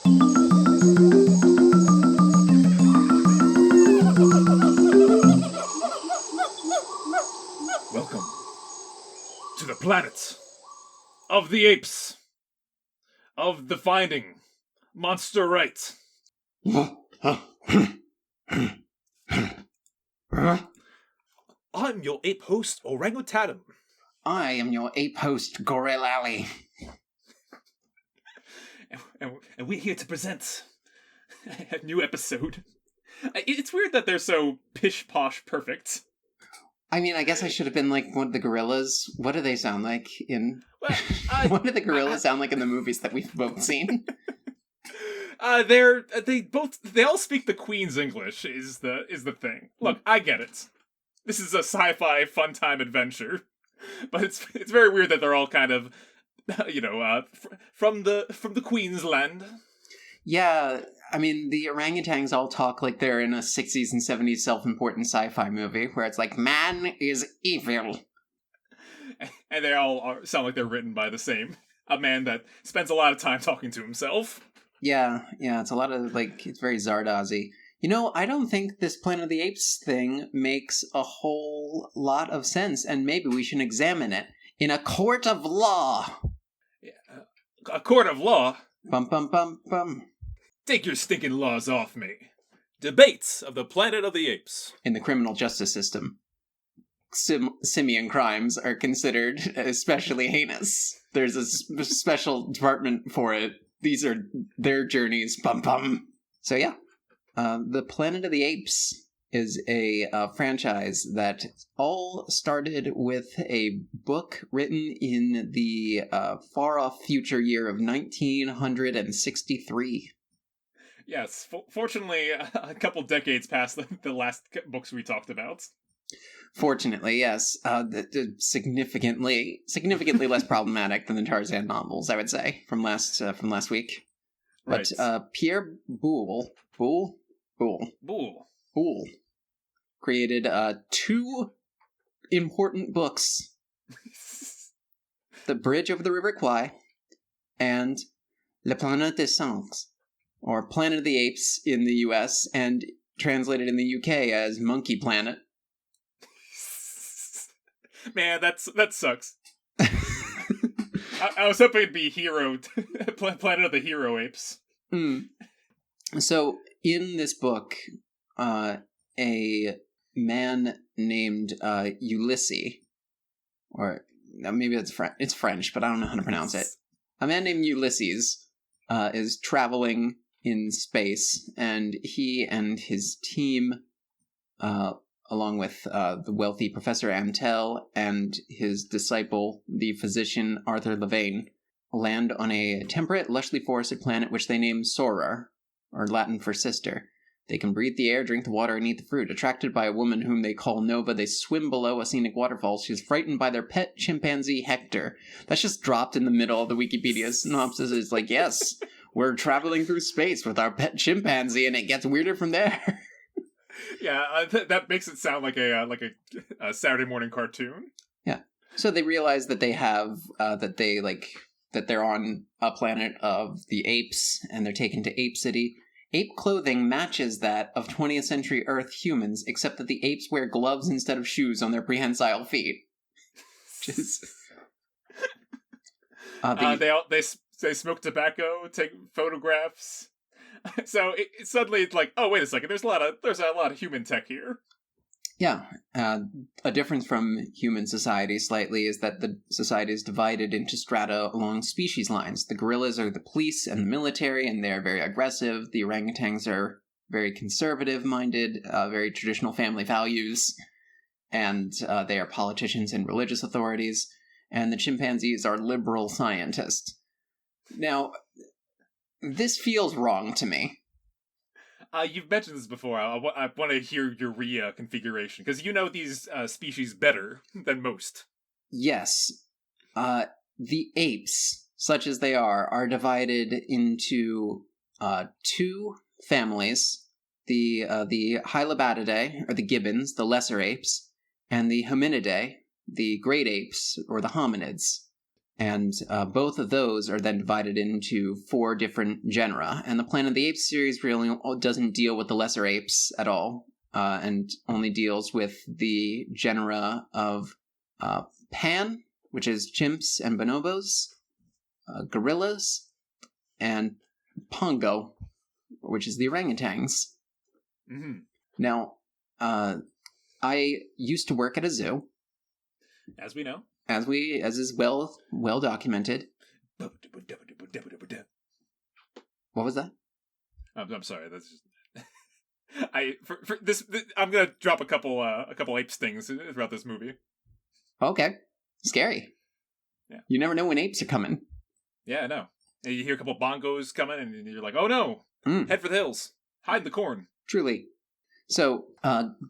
Welcome to the planet of the apes, of the finding monster right. I'm your ape host, Orangutanum. I am your ape host, Gorilla Alley. And we're here to present a new episode. It's weird that they're so pish-posh perfect. I mean, I guess I should have been like one of the gorillas. What do they sound like in... Well, what do the gorillas sound like in the movies that we've both seen? They all speak the Queen's English is the thing. Look, I get it. This is a sci-fi fun time adventure, but it's very weird that they're all kind of, from the Queen's land. Yeah, I mean, the orangutans all talk like they're in a 60s and 70s self-important sci-fi movie, where it's like, man is evil. And they all sound like they're written by a man that spends a lot of time talking to himself. Yeah, it's a lot of, it's very Zardoz-y. You know, I don't think this Planet of the Apes thing makes a whole lot of sense, and maybe we should examine it in a court of law. Yeah, a court of law? Bum, bum, bum, bum. Take your stinking laws off me. Debates of the Planet of the Apes. In the criminal justice system, simian crimes are considered especially heinous. There's a special department for it. These are their journeys. Bum, bum. So yeah. The Planet of the Apes is a franchise that all started with a book written in the far-off future year of 1963. Yes, fortunately, a couple decades past the last books we talked about. Fortunately, yes. Significantly less problematic than the Tarzan novels, I would say, from last week. But right. Pierre Boulle created two important books. The Bridge over the River Kwai and La Planète des Singes, or Planet of the Apes in the US, and translated in the UK as Monkey Planet. Man, that sucks. I was hoping it'd be Planet of the Hero Apes. Mm. So, in this book, a man named Ulysses, or maybe it's French, but I don't know how to pronounce it. A man named Ulysses is traveling in space, and he and his team, along with the wealthy Professor Amtel and his disciple, the physician Arthur Levain, land on a temperate, lushly forested planet which they name Sora, or Latin for sister. They can breathe the air, drink the water, and eat the fruit. Attracted by a woman whom they call Nova, they swim below a scenic waterfall. She is frightened by their pet chimpanzee, Hector. That's just dropped in the middle of the Wikipedia synopsis. It's like, yes, we're traveling through space with our pet chimpanzee, and it gets weirder from there. Yeah, that makes it sound like a Saturday morning cartoon. Yeah. So they realize that they have, that they're on a planet of the apes, and they're taken to Ape City. Ape clothing matches that of 20th century Earth humans, except that the apes wear gloves instead of shoes on their prehensile feet. They smoke tobacco, take photographs. So suddenly it's like, oh, wait a second, there's a lot of human tech here. Yeah, a difference from human society slightly is that the society is divided into strata along species lines. The gorillas are the police and the military, and they're very aggressive. The orangutans are very conservative-minded, very traditional family values, and they are politicians and religious authorities. And the chimpanzees are liberal scientists. Now, this feels wrong to me. You've mentioned this before. I want to hear your reconfiguration, because you know these species better than most. Yes. The apes, such as they are divided into two families. The Hylobatidae, or the gibbons, the lesser apes, and the Hominidae, the great apes, or the hominids. And both of those are then divided into 4 different genera. And the Planet of the Apes series really doesn't deal with the lesser apes at all, and only deals with the genera of Pan, which is chimps and bonobos, gorillas, and Pongo, which is the orangutans. Mm-hmm. Now, I used to work at a zoo. As we know. As is well documented. What was that? I'm sorry. That's just for this. I'm gonna drop a couple apes things throughout this movie. Okay, scary. Yeah. You never know when apes are coming. Yeah, I know. And you hear a couple bongos coming, and you're like, "Oh no! Head for the hills. Hide in the corn." Truly. So,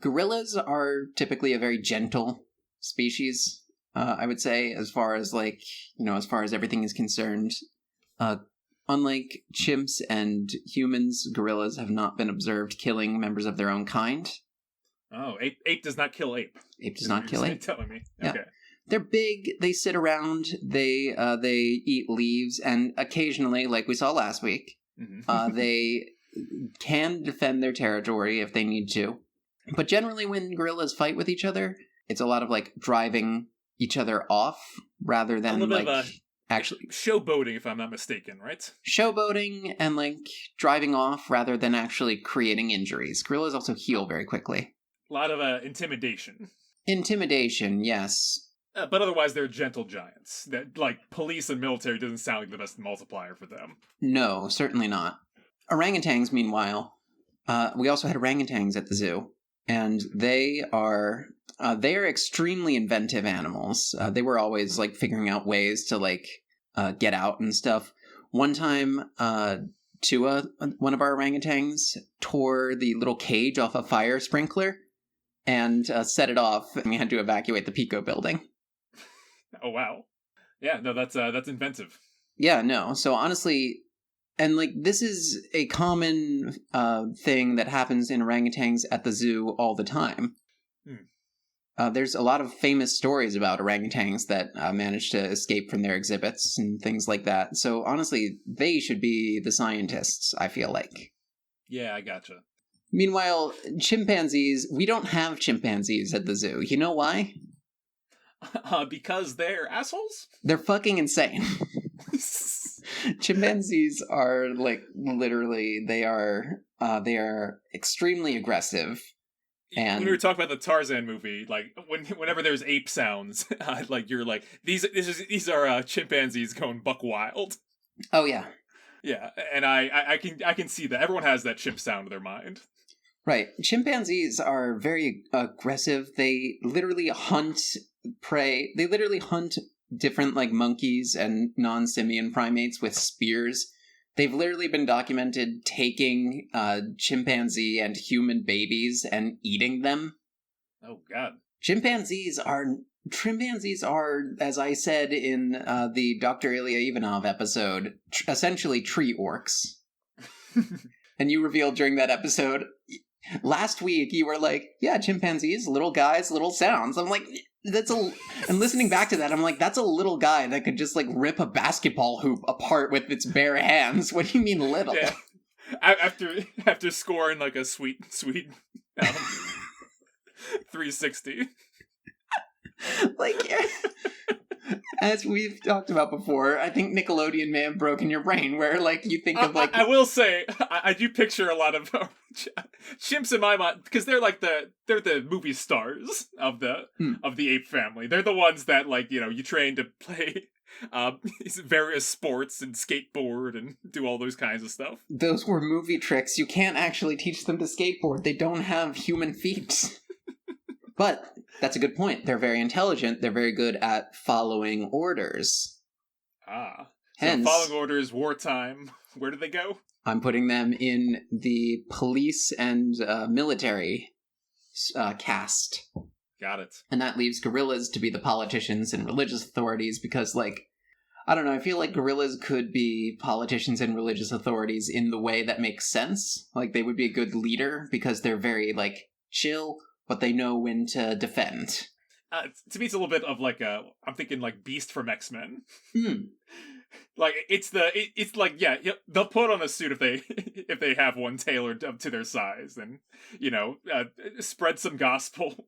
gorillas are typically a very gentle species. I would say, as far as everything is concerned, unlike chimps and humans, gorillas have not been observed killing members of their own kind. Oh, ape does not kill ape. Ape does not kill ape. Telling me, yeah. Okay. They're big. They sit around. They eat leaves, and occasionally, like we saw last week, they can defend their territory if they need to. But generally, when gorillas fight with each other, it's a lot of like driving each other off rather than actually showboating, if I'm not mistaken, right? Showboating and like driving off rather than actually creating injuries. Gorillas also heal very quickly. A lot of intimidation. Intimidation, yes. But otherwise, they're gentle giants. That like police and military doesn't sound like the best multiplier for them. No, certainly not. Orangutans, meanwhile, we also had orangutans at the zoo, and they are extremely inventive animals. They were always like figuring out ways to like get out and stuff. One time, Tua, one of our orangutans, tore the little cage off a fire sprinkler and set it off, and we had to evacuate the Pico building. Oh wow! Yeah, no, that's inventive. Yeah, no. So honestly. And, like, this is a common thing that happens in orangutans at the zoo all the time. There's a lot of famous stories about orangutans that manage to escape from their exhibits and things like that. So, honestly, they should be the scientists, I feel like. Yeah, I gotcha. Meanwhile, chimpanzees, we don't have chimpanzees at the zoo. You know why? Because they're assholes? They're fucking insane. Chimpanzees are like literally they are extremely aggressive. And when we were talking about the Tarzan movie, like whenever there's ape sounds, like you're like these are chimpanzees going buck wild. Oh yeah, yeah, and I can see that everyone has that chimp sound in their mind. Right, chimpanzees are very aggressive. They literally hunt prey. They literally hunt different like monkeys and non-simian primates with spears. They've literally been documented taking chimpanzee and human babies and eating them. Oh god. Chimpanzees are, as I said in the Dr. Ilya Ivanov episode, essentially tree orcs. And you revealed during that episode, last week you were like, yeah, chimpanzees, little guys, little sounds. I'm like, and listening back to that, I'm like, that's a little guy that could just like rip a basketball hoop apart with its bare hands. What do you mean little? Yeah. After scoring like a sweet 360. Like, as we've talked about before, I think Nickelodeon may have broken your brain, where like you think of like. I will say, I do picture a lot of chimps in my mind because they're the movie stars of the ape family. They're the ones that like you train to play various sports and skateboard and do all those kinds of stuff. Those were movie tricks. You can't actually teach them to skateboard. They don't have human feet. But that's a good point. They're very intelligent. They're very good at following orders. Ah. Hence, so following orders, wartime. Where do they go? I'm putting them in the police and military caste. Got it. And that leaves gorillas to be the politicians and religious authorities because, like, I don't know, I feel like gorillas could be politicians and religious authorities in the way that makes sense. Like, they would be a good leader because they're very, like, chill, but they know when to defend. To me, it's a little bit of like I'm thinking like Beast from X-Men. Hmm. Like it's like they'll put on a suit if they if they have one tailored up to their size, and spread some gospel.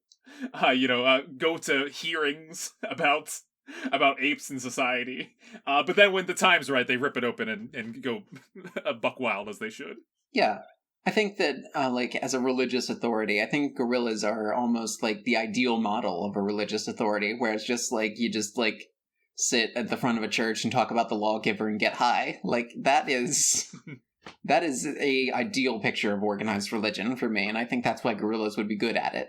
Go to hearings about apes in society. But then when the time's right, they rip it open and go buck wild as they should. Yeah. I think that, like, as a religious authority, I think gorillas are almost, like, the ideal model of a religious authority, where it's just, like, you just, like, sit at the front of a church and talk about the lawgiver and get high. Like, that is a ideal picture of organized religion for me, and I think that's why gorillas would be good at it.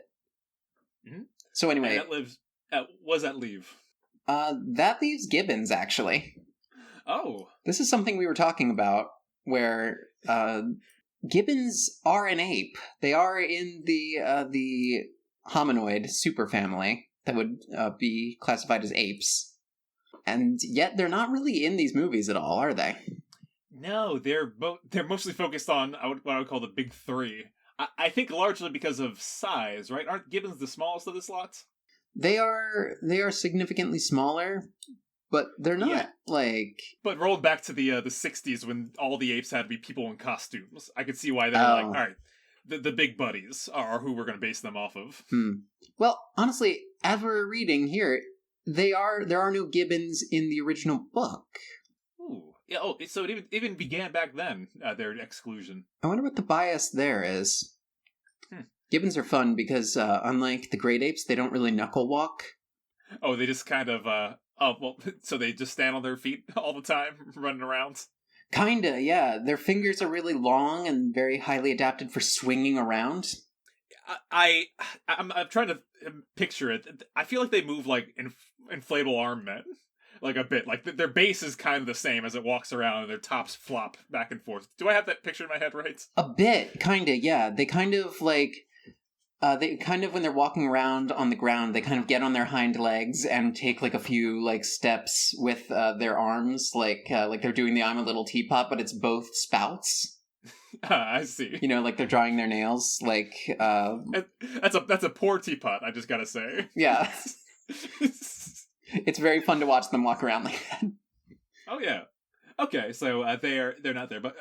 Mm-hmm. So anyway... And what does that leave? That leaves gibbons, actually. Oh. This is something we were talking about, where, gibbons are an ape. They are in the hominoid superfamily that would be classified as apes. And yet they're not really in these movies at all, are they? No, they're mostly focused on what I would call the big three. I think largely because of size, right? Aren't gibbons the smallest of this lot? They are significantly smaller, but they're not like... But rolled back to the 60s when all the apes had to be people in costumes, I could see why they were like, all right, the big buddies are who we're going to base them off of. Well, honestly, as we're reading here, there are no gibbons in the original book. Ooh. Yeah, so it even began back then, their exclusion. I wonder what the bias there is. Gibbons are fun because, unlike the great apes, they don't really knuckle walk. Oh, they just kind of, so they just stand on their feet all the time, running around? Kinda, yeah. Their fingers are really long and very highly adapted for swinging around. I'm trying to picture it. I feel like they move like inflatable arm men. Like a bit. Like their base is kind of the same as it walks around and their tops flop back and forth. Do I have that picture in my head right? A bit, kinda, yeah. They kind of like... when they're walking around on the ground, they kind of get on their hind legs and take like a few like steps with their arms, like they're doing the I'm a Little Teapot, but it's both spouts. I see. You know, like they're drawing their nails, like... That's a poor teapot, I just gotta say. Yeah. It's very fun to watch them walk around like that. Oh yeah. Okay, so they're not there, but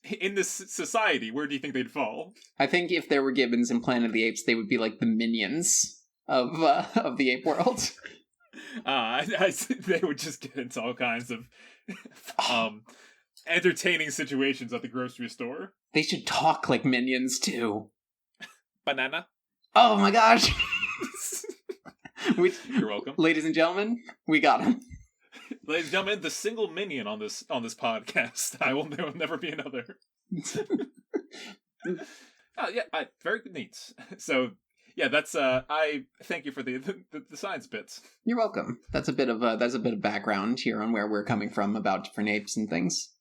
in this society, where do you think they'd fall? I think if there were gibbons in Planet of the Apes, they would be like the minions of the ape world. They would just get into all kinds of entertaining situations at the grocery store. They should talk like minions too. Banana. Oh my gosh. You're welcome. Ladies and gentlemen, we got him. Ladies and gentlemen, the single minion on this podcast. There will never be another. Very neat. So, yeah, that's I thank you for the science bits. You're welcome. That's a bit of background here on where we're coming from about different apes and things.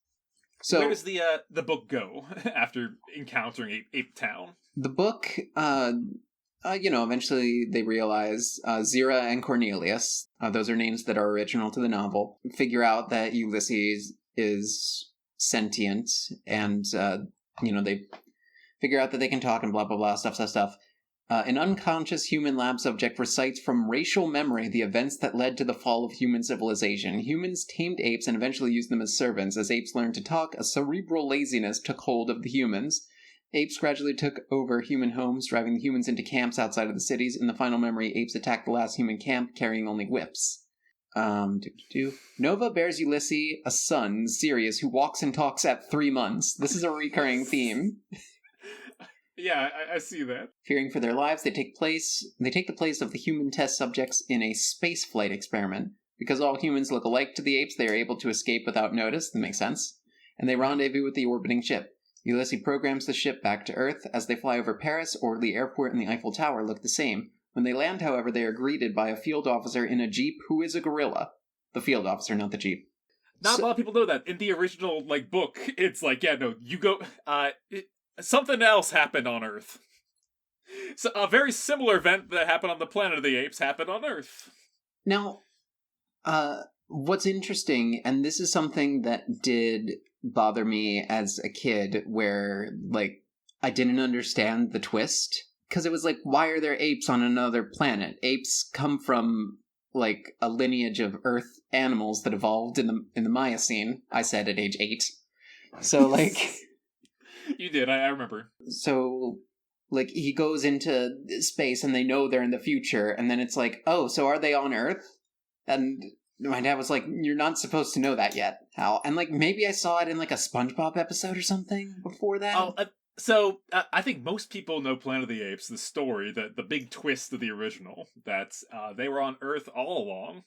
So, where does the book go after encountering Ape Town? The book, eventually they realize Zira and Cornelius, those are names that are original to the novel, figure out that Ulysses is sentient, and, they figure out that they can talk and blah, blah, blah, stuff. An unconscious human lab subject recites from racial memory the events that led to the fall of human civilization. Humans tamed apes and eventually used them as servants. As apes learned to talk, a cerebral laziness took hold of the humans. Apes gradually took over human homes, driving the humans into camps outside of the cities. In the final memory, apes attacked the last human camp, carrying only whips. Nova bears Ulysses a son, Sirius, who walks and talks at 3 months. This is a recurring theme. Yeah, I see that. Fearing for their lives, they take the place of the human test subjects in a spaceflight experiment. Because all humans look alike to the apes, they are able to escape without notice. That makes sense. And they rendezvous with the orbiting ship. Ulysses programs the ship back to Earth. As they fly over Paris, Orly Airport and the Eiffel Tower look the same. When they land, however, they are greeted by a field officer in a jeep who is a gorilla. The field officer, not the jeep. Not a lot of people know that. In the original book, it's like, you go... something else happened on Earth. So a very similar event that happened on the Planet of the Apes happened on Earth. Now, what's interesting, and this is something that did bother me as a kid, where, I didn't understand the twist. because it was like, why are there apes on another planet? Apes come from like a lineage of Earth animals that evolved in the Miocene. I said at age 8. So like, you did. I remember. So like he goes into space and they know they're in the future, and then it's like, oh, so are they on Earth? And my dad was like, you're not supposed to know that yet, Hal. And like maybe I saw it in like a SpongeBob episode or something before that. Oh, I think most people know Planet of the Apes, the story, the big twist of the original, that they were on Earth all along,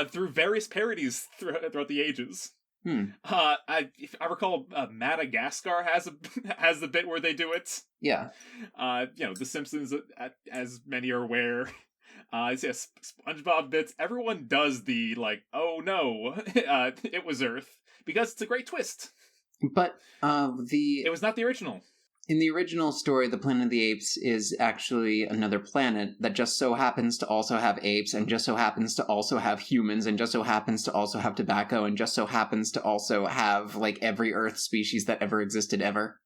through various parodies throughout the ages. If I recall, Madagascar has the bit where they do it. Yeah. The Simpsons, as many are aware. SpongeBob bits. Everyone does the like, oh no, it was Earth, because it's a great twist. But it was not the original. In the original story, the Planet of the Apes is actually another planet that just so happens to also have apes, and just so happens to also have humans, and just so happens to also have tobacco, and just so happens to also have, like, every Earth species that ever existed ever.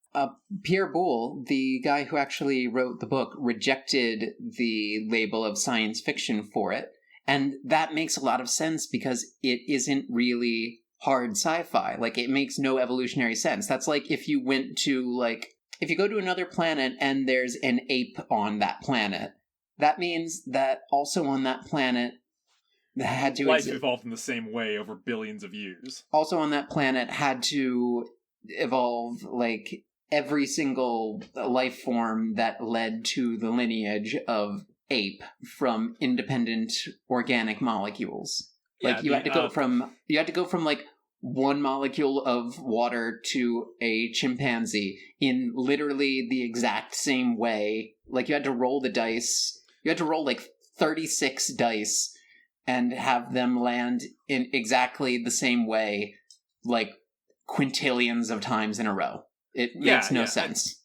Pierre Boulle, the guy who actually wrote the book, rejected the label of science fiction for it, and that makes a lot of sense because it isn't really hard sci-fi. Like, it makes no evolutionary sense. That's like if you went to, like... If you go to another planet and there's an ape on that planet, that means that also on that planet that had to life evolved in the same way over billions of years. Also on that planet had to evolve like every single life form that led to the lineage of ape from independent organic molecules. Like you had to go from like one molecule of water to a chimpanzee in literally the exact same way. Like, you had to roll the dice. You had to roll, like, 36 dice and have them land in exactly the same way, like, quintillions of times in a row. It makes no sense.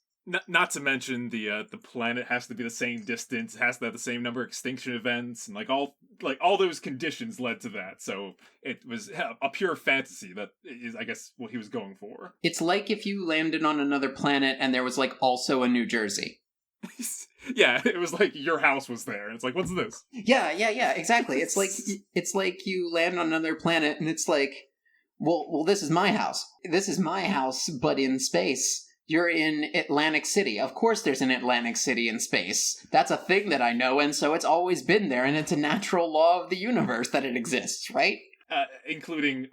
Not to mention the planet has to be the same distance, it has to have the same number of extinction events, and all those conditions led to that. So it was a pure fantasy. That is, I guess, what he was going for. It's like if you landed on another planet and there was like also a New Jersey. Yeah, it was like your house was there. It's like, what's this? Yeah, exactly. It's like you land on another planet and it's like, well, this is my house. This is my house, but in space. You're in Atlantic City. Of course there's an Atlantic City in space. That's a thing that I know, and so it's always been there, and it's a natural law of the universe that it exists, right? Including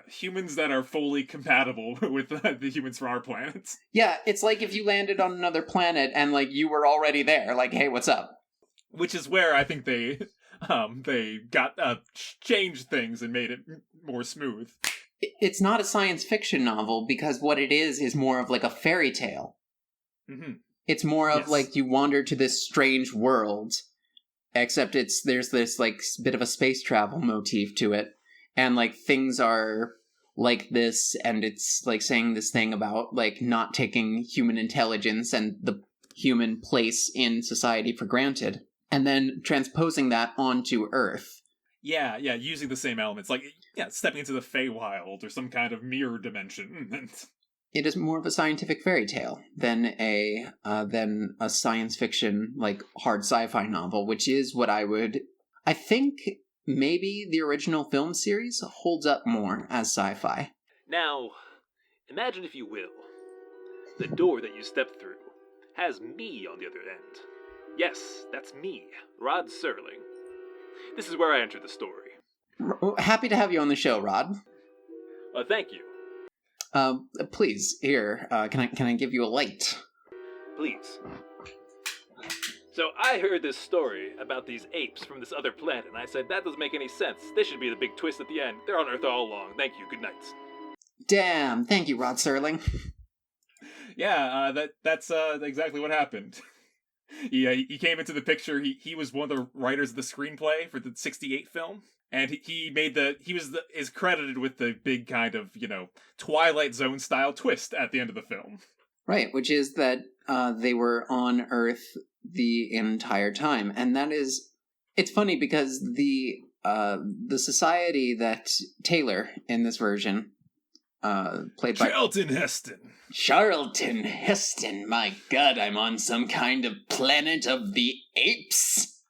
humans that are fully compatible with the humans from our planet. Yeah, it's like if you landed on another planet and, like, you were already there. Like, hey, what's up? Which is where I think they got changed things and made it more smooth. It's not a science fiction novel because what it is more of like a fairy tale. Mm-hmm. It's more of like you wander to this strange world, except there's this like bit of a space travel motif to it, and like things are like this, and it's like saying this thing about like not taking human intelligence and the human place in society for granted, and then transposing that onto Earth. Yeah, using the same elements, like stepping into the Feywild or some kind of mirror dimension. It is more of a scientific fairy tale than a science fiction like hard sci-fi novel, which is what I think maybe the original film series holds up more as sci-fi. Now, imagine if you will, the door that you step through has me on the other end. Yes, that's me, Rod Serling. This is where I entered the story. Happy to have you on the show, Rod. Thank you. Please, here, can I give you a light? Please. So I heard this story about these apes from this other planet, and I said, that doesn't make any sense. This should be the big twist at the end. They're on Earth all along. Thank you. Good night. Damn. Thank you, Rod Serling. Yeah, that's exactly what happened. He came into the picture. He was one of the writers of the screenplay for the '68 film, and he is credited with the big kind of Twilight Zone style twist at the end of the film. Right, which is that they were on Earth the entire time, and it's funny because the society that Taylor in this version played by Charlton Heston. Charlton Heston. My God, I'm on some kind of planet of the apes.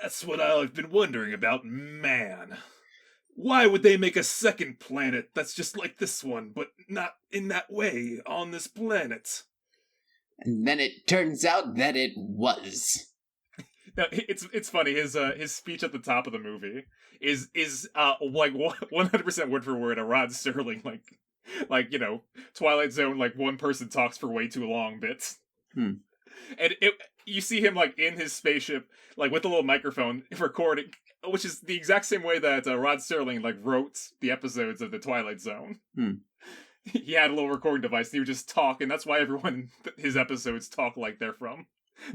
That's what I've been wondering about, man. Why would they make a second planet that's just like this one, but not in that way on this planet? And then it turns out that it was. Now, it's funny. His speech at the top of the movie is like 100% word for word a Rod Serling like Twilight Zone, like one person talks for way too long bits. And you see him like in his spaceship, like with a little microphone recording, which is the exact same way that Rod Serling like wrote the episodes of the Twilight Zone. He had a little recording device and he would just talk, and that's why everyone in his episodes talk like they're Rod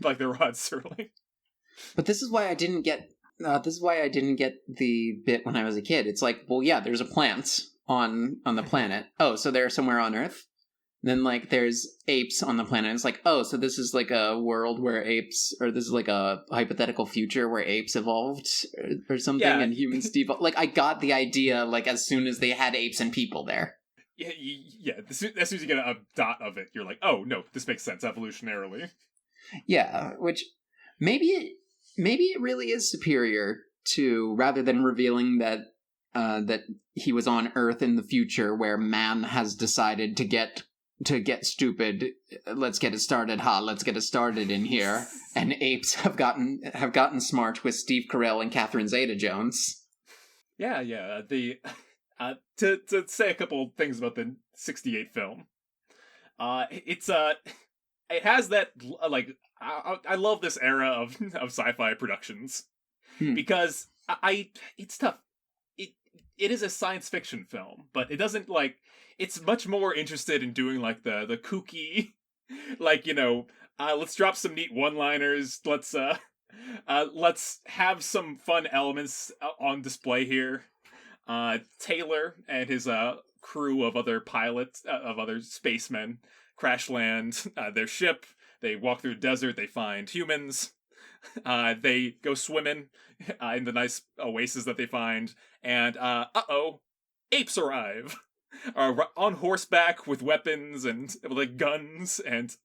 Serling. But this is why I didn't get the bit when I was a kid. It's like, well, yeah, there's a plant on the planet. Oh, so they're somewhere on Earth? Then, like, there's apes on the planet. It's like, oh, so this is like a world where apes, or this is like a hypothetical future where apes evolved or something, and humans devolved. Like, I got the idea, like, as soon as they had apes and people there. Yeah. As soon as you get a dot of it, you're like, oh, no, this makes sense evolutionarily. Yeah, which maybe it really is superior to, rather than revealing that he was on Earth in the future where man has decided to get stupid. Let's get it started, let's get it started in here. And apes have gotten smart with Steve Carell and Catherine Zeta-Jones. Yeah. To say a couple things about the '68 film, it has that like I love this era of sci-fi productions because it's tough. It is a science fiction film, but it doesn't like. It's much more interested in doing like the kooky, like let's drop some neat one-liners. Let's have some fun elements on display here. Taylor and his crew of other pilots, of other spacemen, crash land their ship. They walk through the desert. They find humans. They go swimming in the nice oasis that they find, and apes arrive. On horseback with weapons and like guns and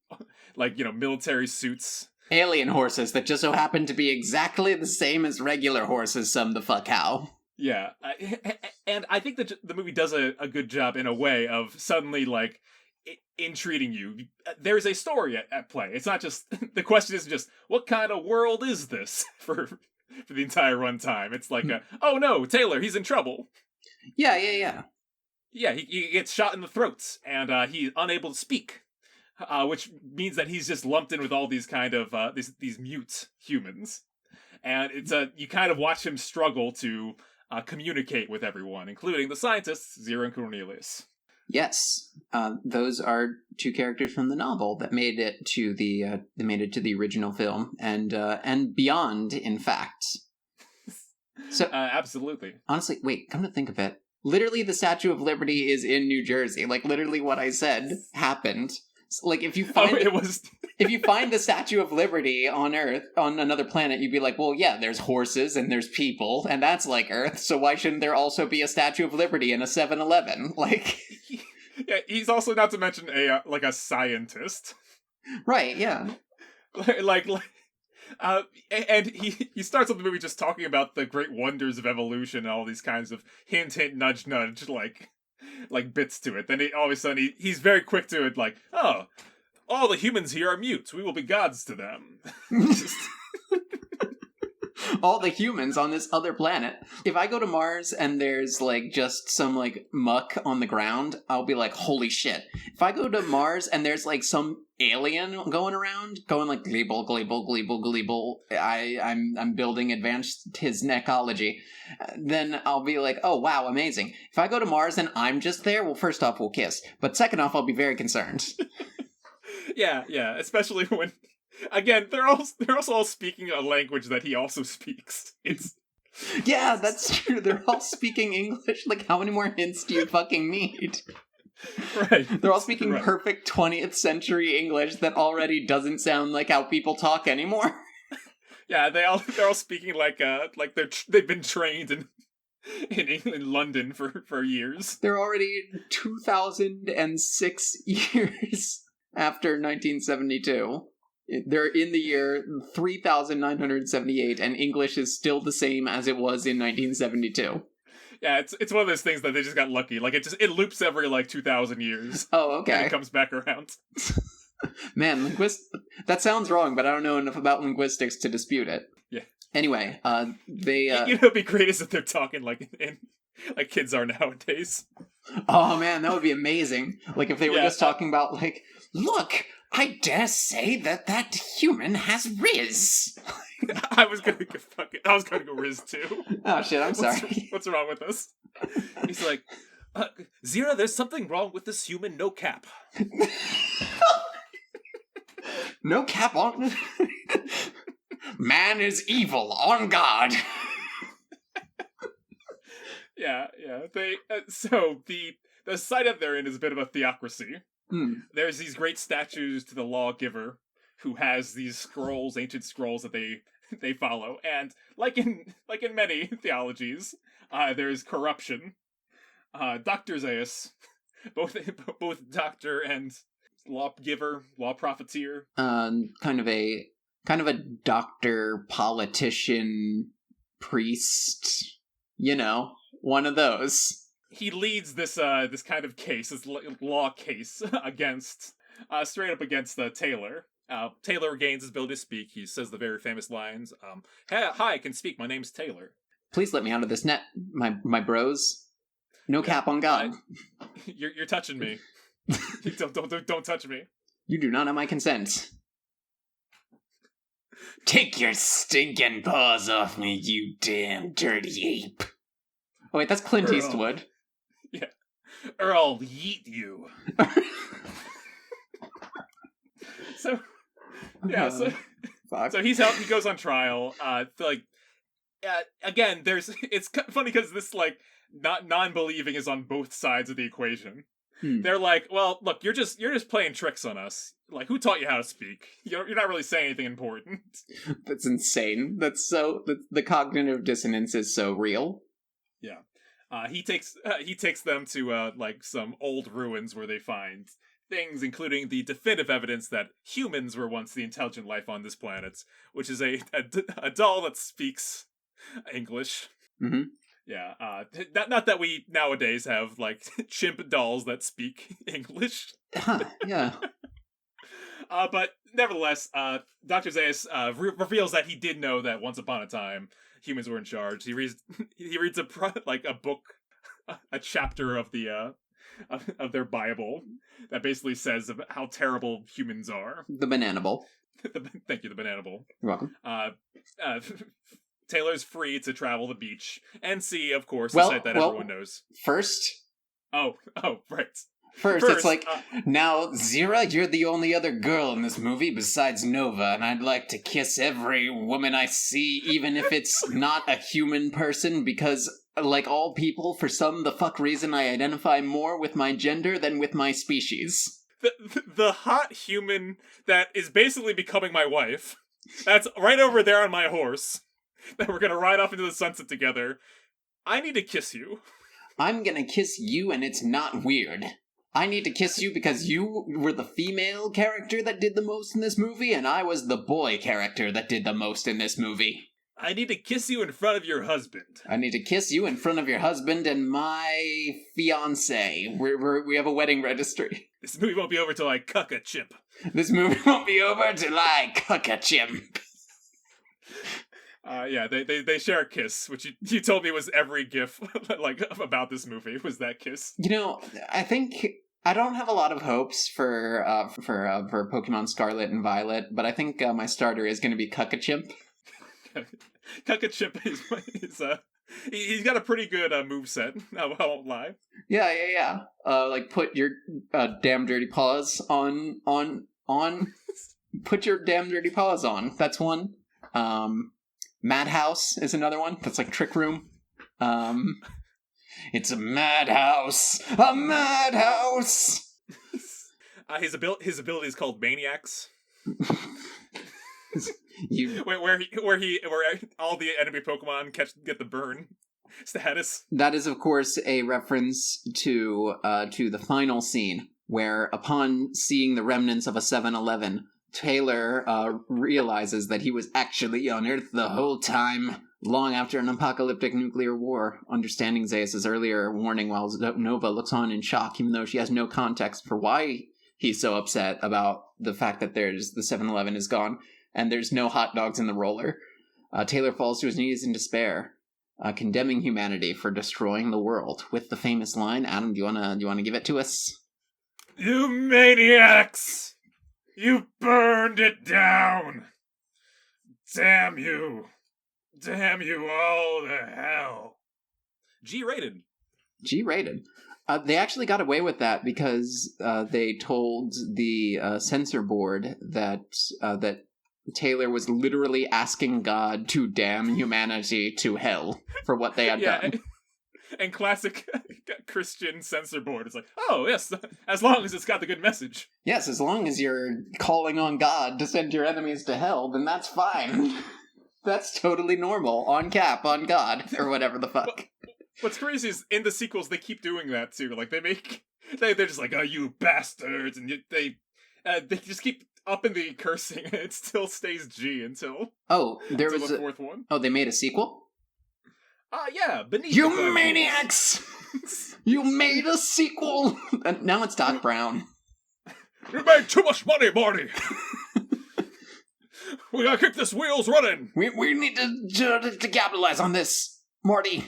like military suits. Alien horses that just so happen to be exactly the same as regular horses. Some the fuck how. Yeah, and I think that the movie does a good job in a way of suddenly like entreating you. There's a story at play. It's not just the question isn't just what kind of world is this for the entire runtime. It's like oh no, Taylor, he's in trouble. Yeah. Yeah, he gets shot in the throat, and he's unable to speak, which means that he's just lumped in with all these kind of these mute humans, and it's you kind of watch him struggle to communicate with everyone, including the scientists Zero and Cornelius. Yes, those are two characters from the novel that made it to the original film and beyond. In fact, so absolutely. Honestly, wait. Come to think of it. Literally, the Statue of Liberty is in New Jersey. Like, literally what I said happened. So, like, if you find if you find the Statue of Liberty on Earth, on another planet, you'd be like, well, yeah, there's horses and there's people, and that's like Earth, so why shouldn't there also be a Statue of Liberty in a 7-Eleven? Like... Yeah, he's also, not to mention, a scientist. Right, yeah. And he starts off the movie just talking about the great wonders of evolution and all these kinds of hint, nudge, nudge, like bits to it. Then all of a sudden he's very quick to it, like, oh, all the humans here are mutes. We will be gods to them. All the humans on this other planet. If I go to Mars and there's like just some like muck on the ground, I'll be like, holy shit. If I go to Mars and there's like some alien going around, going like gleeble, gleeble, gleeble, gleeble, I'm building advanced his ecology, then I'll be like, oh wow, amazing. If I go to Mars and I'm just there, well, first off, we'll kiss. But second off, I'll be very concerned. Yeah, especially when... Again, they're also all speaking a language that he also speaks. Yeah, that's true. They're all speaking English. Like, how many more hints do you fucking need? Right. They're all speaking perfect 20th century English that already doesn't sound like how people talk anymore. Yeah, they're all speaking like they've been trained in London for years. They're already 2006 years after 1972. They're in the year 3978, and English is still the same as it was in 1972. Yeah, it's one of those things that they just got lucky. Like it loops every like 2,000 years. Oh, okay. And it comes back around. Man, that sounds wrong, but I don't know enough about linguistics to dispute it. Yeah. Anyway, they... it'd be great is if they're talking like kids are nowadays. Oh, man, that would be amazing. Like, if they were just talking about, like, look, I dare say that human has Riz. I was gonna go Riz too. Oh, shit, I'm sorry. What's wrong with us? He's like, Zira, there's something wrong with this human, no cap. No cap on... Man is evil, on guard. Yeah. They so the site that they're in is a bit of a theocracy. There's these great statues to the lawgiver, who has these scrolls, ancient scrolls that they follow, and like in many theologies, there's corruption. Dr. Zaius, both doctor and lawgiver, law profiteer. Kind of a doctor, politician, priest, one of those. He leads this kind of case, this law case against straight up against Taylor. Taylor regains his ability to speak. He says the very famous lines, "Hi, I can speak. My name's Taylor. Please let me out of this net, my bros. No cap on God. You're touching me. Don't touch me. You do not have my consent. Take your stinking paws off me, you damn dirty ape." Oh wait, that's Clint Eastwood. Yeah. Or I'll yeet you. So he goes on trial. Again, it's funny because this like non-believing is on both sides of the equation. They're like, well, look, you're just playing tricks on us. Like, who taught you how to speak? You're not really saying anything important. That's insane. The cognitive dissonance is so real. Yeah. He takes them to like some old ruins where they find things, including the definitive evidence that humans were once the intelligent life on this planet, which is a doll that speaks English. Mm-hmm. Yeah, not that we nowadays have like chimp dolls that speak English. Yeah. But nevertheless, Dr. Zaius reveals that he did know that once upon a time humans were in charge. He reads a book, a chapter of the of their Bible that basically says about how terrible humans are. The Bananable. Thank you, the Bananable. You're welcome. Taylor's free to travel the beach and see, of course, the site that everyone knows. First. Oh, right. First, it's like, now, Zira, you're the only other girl in this movie besides Nova, and I'd like to kiss every woman I see, even if it's not a human person, because, like all people, for some the fuck reason I identify more with my gender than with my species. The hot human that is basically becoming my wife, that's right over there on my horse, that we're gonna ride off into the sunset together. I need to kiss you. I'm gonna kiss you and it's not weird. I need to kiss you because you were the female character that did the most in this movie, and I was the boy character that did the most in this movie. I need to kiss you in front of your husband. I need to kiss you in front of your husband and my fiancé. We have a wedding registry. This movie won't be over till I cuck a chimp. This movie won't be over till I cuck a chimp. Yeah, they share a kiss, which you told me was every gif like about this movie was that kiss. I think I don't have a lot of hopes for Pokemon Scarlet and Violet, but I think my starter is going to be Cuckachimp. Cuckachimp is he's got a pretty good moveset. I won't lie. Yeah. Like put your damn dirty paws on. Put your damn dirty paws on. That's one. Madhouse is another one. That's like Trick Room. It's a madhouse. A madhouse. His ability is called Maniacs. You where all the enemy Pokemon get the burn. status. That is, of course, a reference to the final scene, where upon seeing the remnants of a 7-Eleven, Taylor realizes that he was actually on Earth the whole time, long after an apocalyptic nuclear war, understanding Zeus's earlier warning while Nova looks on in shock, even though she has no context for why he's so upset about the fact that the 7-Eleven is gone, and there's no hot dogs in the roller. Taylor falls to his knees in despair, condemning humanity for destroying the world, with the famous line. Adam, do you wanna give it to us? You maniacs! You burned it down! Damn you! Damn you all to hell! G-rated. G-rated. They actually got away with that because they told the censor board that Taylor was literally asking God to damn humanity to hell for what they had done. And classic Christian censor board is like, oh, yes, as long as it's got the good message. Yes, as long as you're calling on God to send your enemies to hell, then that's fine. That's totally normal. On cap, on God, or whatever the fuck. What's crazy is in the sequels, they keep doing that, too. Like, they're just like, oh, you bastards, and they just keep upping the cursing, and it still stays G until the fourth one. Oh, they made a sequel? Yeah, beneath you maniacs! You made a sequel! And now it's Doc Brown. You made too much money, Marty! We gotta keep this wheels running! We need to capitalize on this, Marty.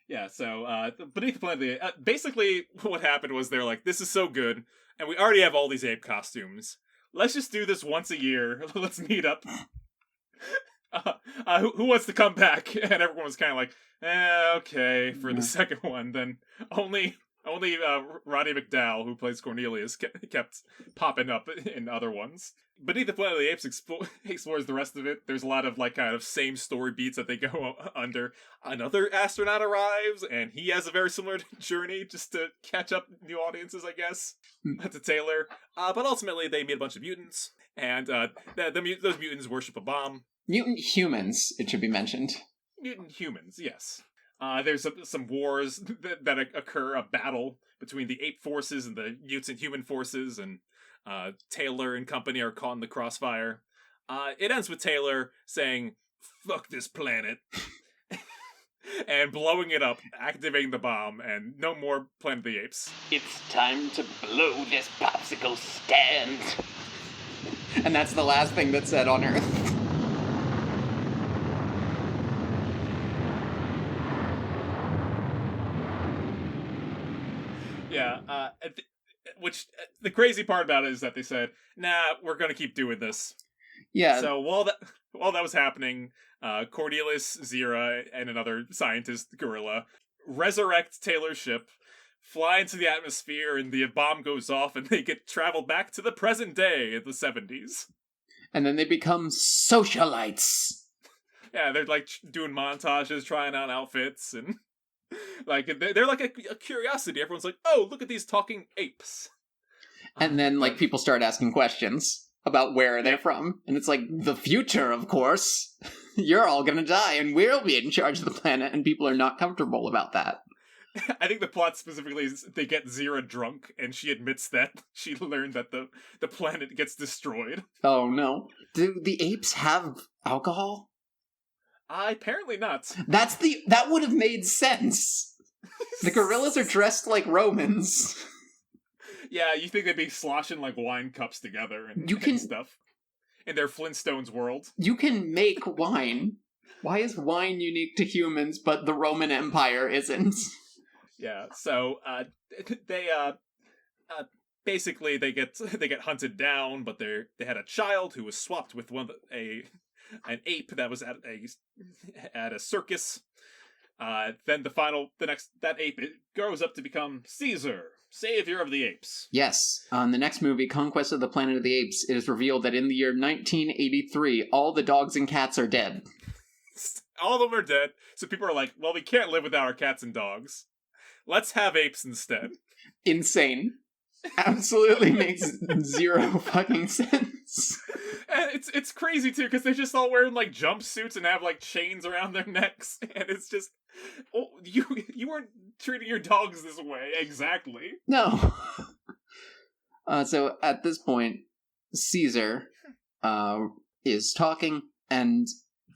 Yeah, so, Beneath the Planet of the basically, what happened was they're like, this is so good, and we already have all these ape costumes. Let's just do this once a year. Let's meet up. Who wants to come back? And everyone was kind of like, okay, for the second one. Then only Roddy McDowell, who plays Cornelius, kept popping up in other ones. Beneath the Planet of the Apes explores the rest of it. There's a lot of kind of same story beats that they go under. Another astronaut arrives, and he has a very similar journey just to catch up new audiences, I guess, to Taylor. But ultimately, they meet a bunch of mutants, and those mutants worship a bomb. Mutant humans, it should be mentioned. Mutant humans, yes. There's some wars that occur, a battle between the ape forces and the mutant human forces, and Taylor and company are caught in the crossfire. It ends with Taylor saying, "Fuck this planet," and blowing it up, activating the bomb, and no more Planet of the Apes. It's time to blow this popsicle stand. And that's the last thing that's said on Earth. Yeah, which the crazy part about it is that they said, "Nah, we're gonna keep doing this." Yeah. So while that was happening, Cornelius, Zira, and another scientist gorilla resurrect Taylor's ship, fly into the atmosphere, and the bomb goes off, and they get traveled back to the present day in the 70s. And then they become socialites. Yeah, they're doing montages, trying on outfits, and they're like a curiosity. Everyone's like, "Oh, look at these talking apes." And then people start asking questions about where they're from. And it's like, the future, of course. You're all gonna die, and we'll be in charge of the planet, and people are not comfortable about that. I think the plot specifically is they get Zira drunk, and she admits that she learned that the planet gets destroyed. Oh, no. Do the apes have alcohol? Apparently not. That would have made sense. The gorillas are dressed like Romans. Yeah, you think they'd be sloshing wine cups together and stuff in their Flintstones world. You can make wine. Why is wine unique to humans, but the Roman Empire isn't? Yeah, so they basically they get hunted down, but they had a child who was swapped with an ape that was at a circus. Then that ape grows up to become Caesar, savior of the apes. Yes. On the next movie, Conquest of the Planet of the Apes, it is revealed that in the year 1983, all the dogs and cats are dead. All of them are dead, so people are like, well, we can't live without our cats and dogs. Let's have apes instead. Insane. Absolutely makes zero fucking sense. And it's crazy too, because they're just all wearing like jumpsuits and have like chains around their necks, and it's just, oh, you weren't treating your dogs this way exactly. No. So at this point, Caesar is talking, and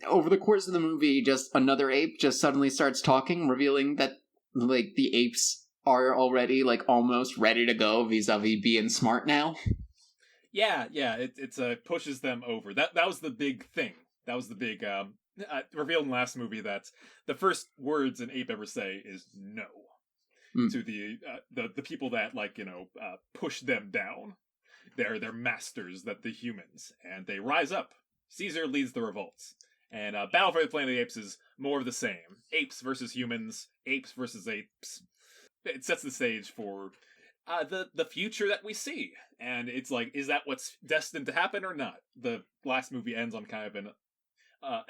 over the course of the movie, just another ape just suddenly starts talking, revealing that like the apes are already like almost ready to go vis-a-vis being smart now. Yeah, it pushes them over. That was the big thing. That was the big reveal in the last movie, that the first words an ape ever say is no to the people that push them down. They're masters, that the humans, and they rise up. Caesar leads the revolts, and Battle for the Planet of the Apes is more of the same. Apes versus humans, apes versus apes. It sets the stage for the future that we see, and it's like, is that what's destined to happen or not? The last movie ends on kind of an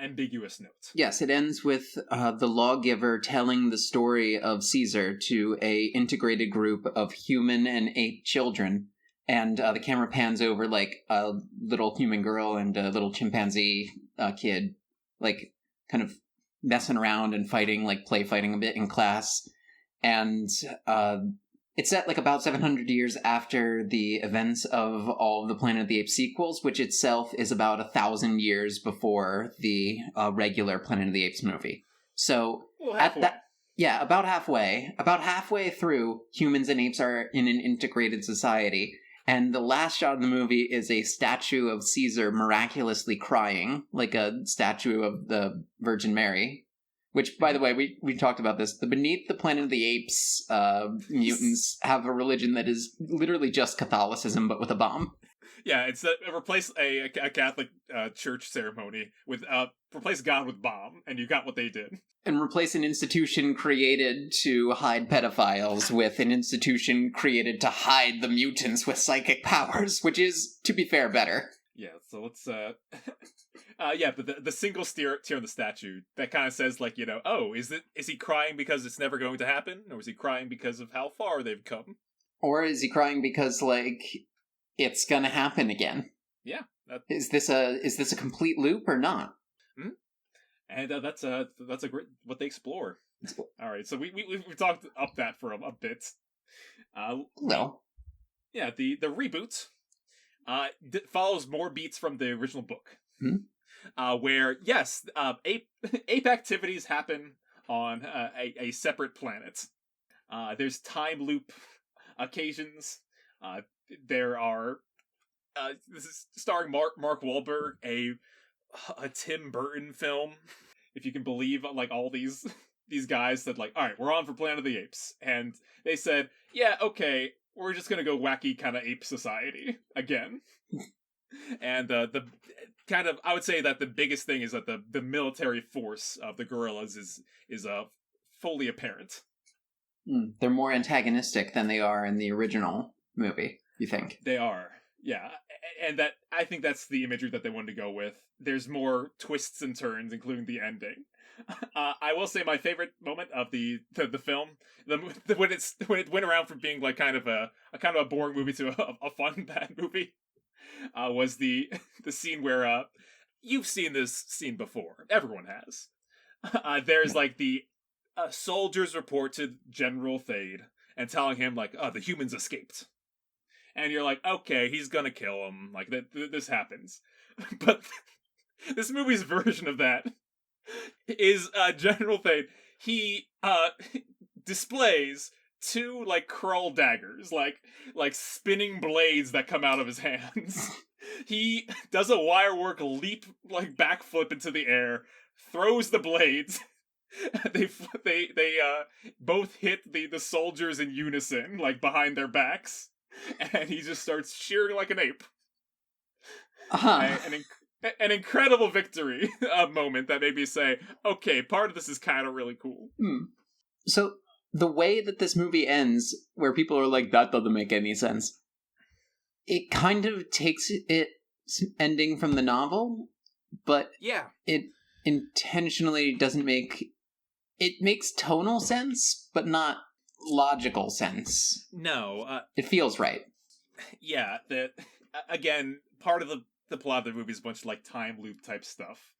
ambiguous note. Yes, it ends with the lawgiver telling the story of Caesar to a integrated group of human and ape children, and the camera pans over like a little human girl and a little chimpanzee kid, like kind of messing around and fighting, like play fighting a bit in class, and it's set like about 700 years after the events of all of the Planet of the Apes sequels, which itself is about 1,000 years before the regular Planet of the Apes movie. So about halfway through, humans and apes are in an integrated society. And the last shot of the movie is a statue of Caesar miraculously crying, like a statue of the Virgin Mary. Which, by the way, we talked about this. The Beneath the Planet of the Apes mutants have a religion that is literally just Catholicism, but with a bomb. Yeah, it's replace a Catholic church ceremony with replace God with bomb, and you got what they did. And replace an institution created to hide pedophiles with an institution created to hide the mutants with psychic powers, which is, to be fair, better. Yeah, so let's but the single tear on the statue that kind of says, like, is he crying because it's never going to happen, or is he crying because of how far they've come, or is he crying because like it's gonna happen again? Yeah, is this a complete loop or not? Mm-hmm. And that's a great what they explore. All right, so we talked up that for a bit. The reboot follows more beats from the original book. Where, yes, ape activities happen on a separate planet. There's time loop occasions. There are... this is starring Mark Wahlberg, a Tim Burton film. If you can believe, like, all these guys said, like, all right, we're on for Planet of the Apes. And they said, yeah, okay, we're just gonna go wacky kind of ape society again. And the kind of, I would say that the biggest thing is that the military force of the gorillas is fully apparent. They're more antagonistic than they are in the original movie, you think? They are, yeah. And that, I think that's the imagery that they wanted to go with. There's more twists and turns, including the ending. I will say my favorite moment of the film, when it went around from being like kind of a boring movie to a fun bad movie, was the scene where you've seen this scene before. Everyone has. There's like the soldiers report to General Thade and telling him like, oh, the humans escaped. And you're like, okay, he's gonna kill him. Like, this happens. But this movie's version of that is General Thade. He displays two like curl daggers, like spinning blades that come out of his hands. He does a wirework leap, like backflip into the air, throws the blades. They both hit the soldiers in unison, like behind their backs, and he just starts cheering like an ape. An incredible victory moment that made me say, okay, part of this is kind of really cool. So the way that this movie ends, where people are like, that doesn't make any sense, it kind of takes its ending from the novel, but it intentionally doesn't make... It makes tonal sense, but not logical sense. No. It feels right. Yeah, again, part of the plot of the movie is a bunch of like time loop type stuff.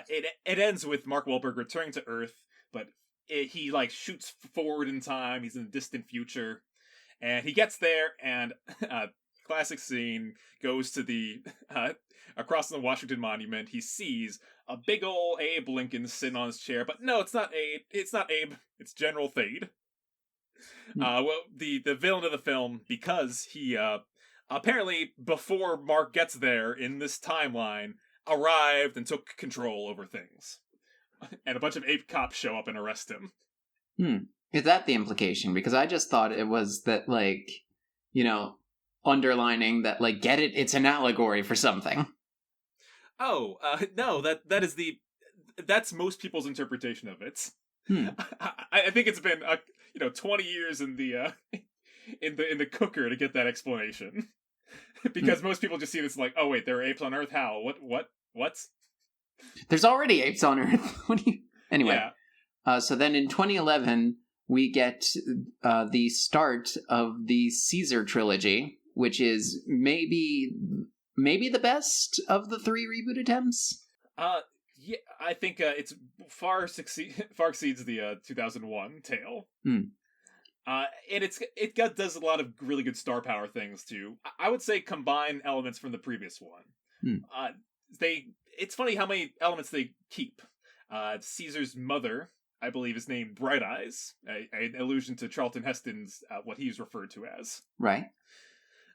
It ends with Mark Wahlberg returning to Earth, but he like shoots forward in time. He's in the distant future, and he gets there, and classic scene, goes to the across the Washington Monument. He sees a big ol' Abe Lincoln sitting on his chair, but no, it's not Abe. It's not Abe. It's General Thade. Well, the villain of the film, because he apparently before Mark gets there in this timeline, arrived and took control over things, and a bunch of ape cops show up and arrest him. Is that the implication? Because I just thought it was that, like, you know, underlining that, like, get it, it's an allegory for something. Oh, no, that's most people's interpretation of it. I think it's been 20 years in the in the cooker to get that explanation, because most people just see this like, oh wait, there are apes on Earth. How? What? There's already apes on Earth. Anyway, yeah. So then in 2011 we get the start of the Caesar trilogy, which is maybe the best of the 3 reboot attempts. Yeah, I think it's far exceeds the 2001 tale. And it does a lot of really good star power things too. I would say combine elements from the previous one. It's funny how many elements they keep. Caesar's mother, I believe, is named Bright Eyes, an allusion to Charlton Heston's what he's referred to as. Right.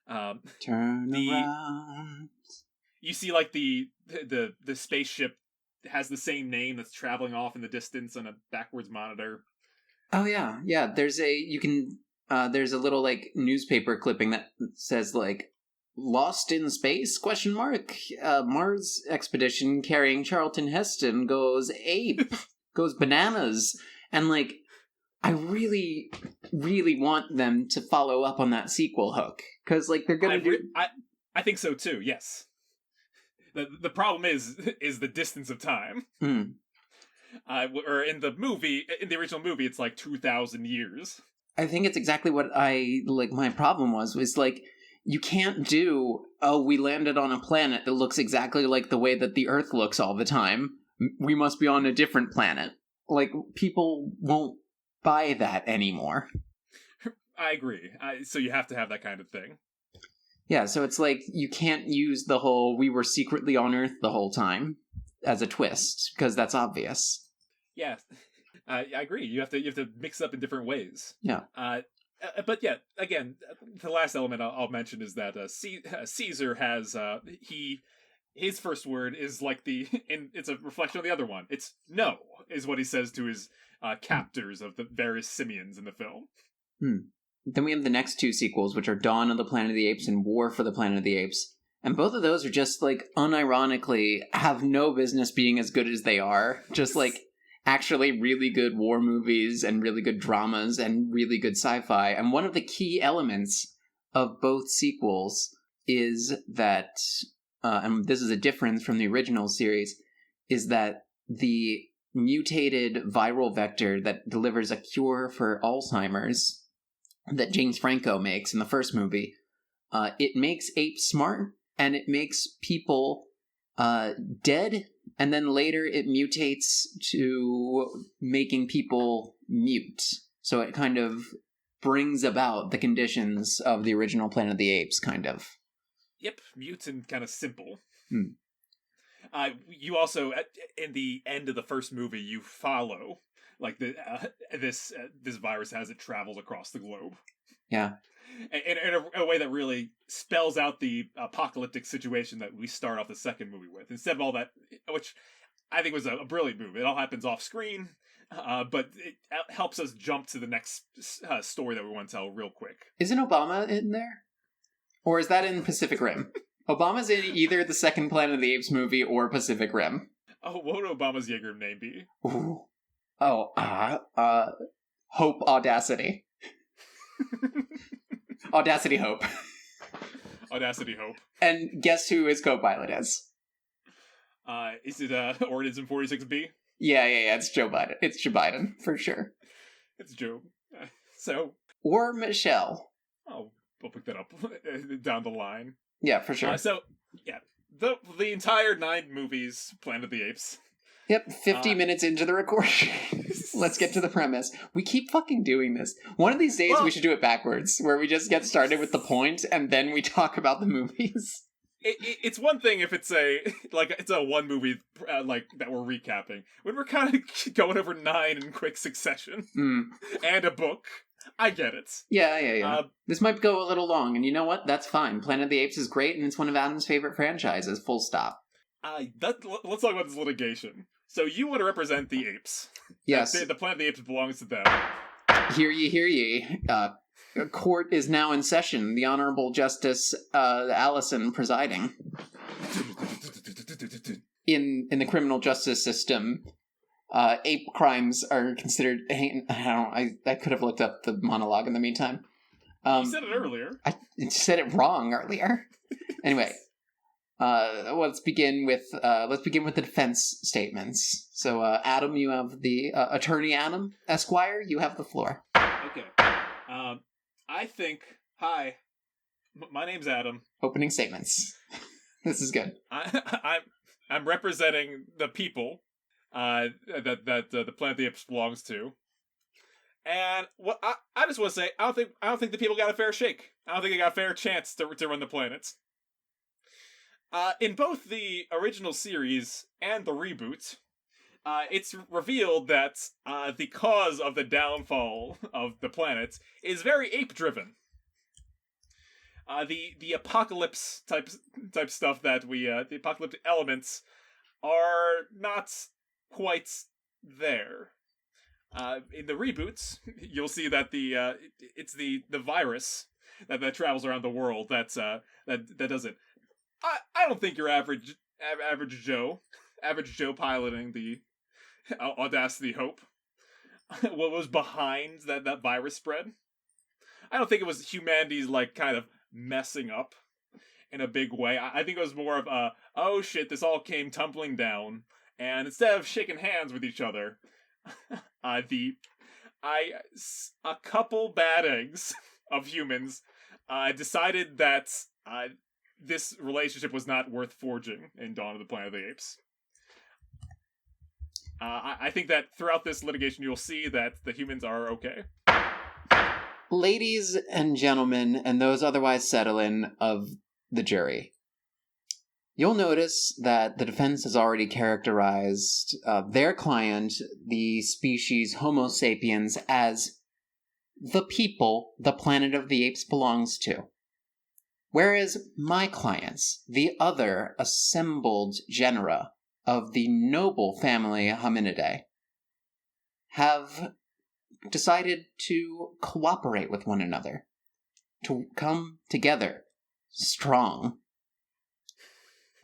Turn around. You see, like the spaceship has the same name that's traveling off in the distance on a backwards monitor. Oh yeah. There's there's a little like newspaper clipping that says like "Lost in Space?" ? Mars expedition carrying Charlton Heston goes ape, goes bananas, and like I really, really want them to follow up on that sequel hook because like they're gonna I think so too. Yes. The problem is the distance of time. Or in the original movie, it's like 2,000 years. I think it's exactly what my problem was like, you can't do, we landed on a planet that looks exactly like the way that the Earth looks all the time. We must be on a different planet. Like, people won't buy that anymore. I agree. So you have to have that kind of thing. Yeah, so it's like, you can't use the whole, we were secretly on Earth the whole time as a twist, because that's obvious. Yeah, I agree. You have to mix it up in different ways. Yeah. But yeah, again, the last element I'll mention is that Caesar has his first word is like it's a reflection of the other one. It's no, is what he says to his captors of the various simians in the film. Then we have the next 2 sequels, which are Dawn of the Planet of the Apes and War for the Planet of the Apes. And both of those are just, like, unironically, have no business being as good as they are. Just, like, actually really good war movies and really good dramas and really good sci-fi. And one of the key elements of both sequels is that, and this is a difference from the original series, is that the mutated viral vector that delivers a cure for Alzheimer's that James Franco makes in the first movie, it makes apes smart, and it makes people dead, and then later it mutates to making people mute. So it kind of brings about the conditions of the original Planet of the Apes, kind of. Yep, mute and kind of simple. You also, in the end of the first movie, you follow like this virus as it travels across the globe. Yeah. In a way that really spells out the apocalyptic situation that we start off the second movie with. Instead of all that, which I think was a brilliant move. It all happens off screen, but it helps us jump to the next story that we want to tell real quick. Isn't Obama in there? Or is that in Pacific Rim? Obama's in either the second Planet of the Apes movie or Pacific Rim. Oh, what would Obama's Jaeger name be? Ooh. Oh, Hope Audacity. Audacity Hope. Audacity Hope. And guess who his co-pilot is? Is it Organism 46B? Yeah, it's Joe Biden. It's Joe Biden, for sure. It's Joe. So... Or Michelle. Oh, we'll pick that up down the line. Yeah, for sure. So, yeah, the entire 9 movies, Planet of the Apes. Yep, 50 minutes into the recording. Let's get to the premise. We keep fucking doing this. One of these days we should do it backwards, where we just get started with the point, and then we talk about the movies. It's one thing if it's it's a one movie that we're recapping. When we're kind of going over 9 in quick succession, and a book, I get it. Yeah. This might go a little long, and you know what? That's fine. Planet of the Apes is great, and it's one of Adam's favorite franchises, full stop. Let's talk about this litigation. So you want to represent the apes. Yes. The Planet of the Apes belongs to them. Hear ye. Court is now in session. The Honorable Justice Allison presiding. In the criminal justice system, ape crimes are considered... I could have looked up the monologue in the meantime. You said it earlier. I said it wrong earlier. Anyway... let's begin with the defense statements. So, Adam, you have the attorney Adam Esquire. You have the floor. Okay. I think. Hi, my name's Adam. Opening statements. This is good. I'm representing the people that the Planet of the Apes belongs to, and what I just want to say, I don't think the people got a fair shake. I don't think they got a fair chance to run the planet. In both the original series and the reboot, it's revealed that the cause of the downfall of the planet is very ape-driven. The apocalypse type stuff that the apocalyptic elements are not quite there. In the reboots, you'll see that it's the virus that travels around the world that does it. I don't think your average Joe piloting the Audacity Hope what was behind that virus spread. I don't think it was humanity's kind of messing up in a big way. I think it was more of oh shit, this all came tumbling down, and instead of shaking hands with each other, a couple bad eggs of humans decided that this relationship was not worth forging in Dawn of the Planet of the Apes. I think that throughout this litigation, you'll see that the humans are okay. Ladies and gentlemen, and those otherwise settle in of the jury, you'll notice that the defense has already characterized their client, the species Homo sapiens, as the people the Planet of the Apes belongs to. Whereas my clients, the other assembled genera of the noble family Hominidae, have decided to cooperate with one another, to come together strong.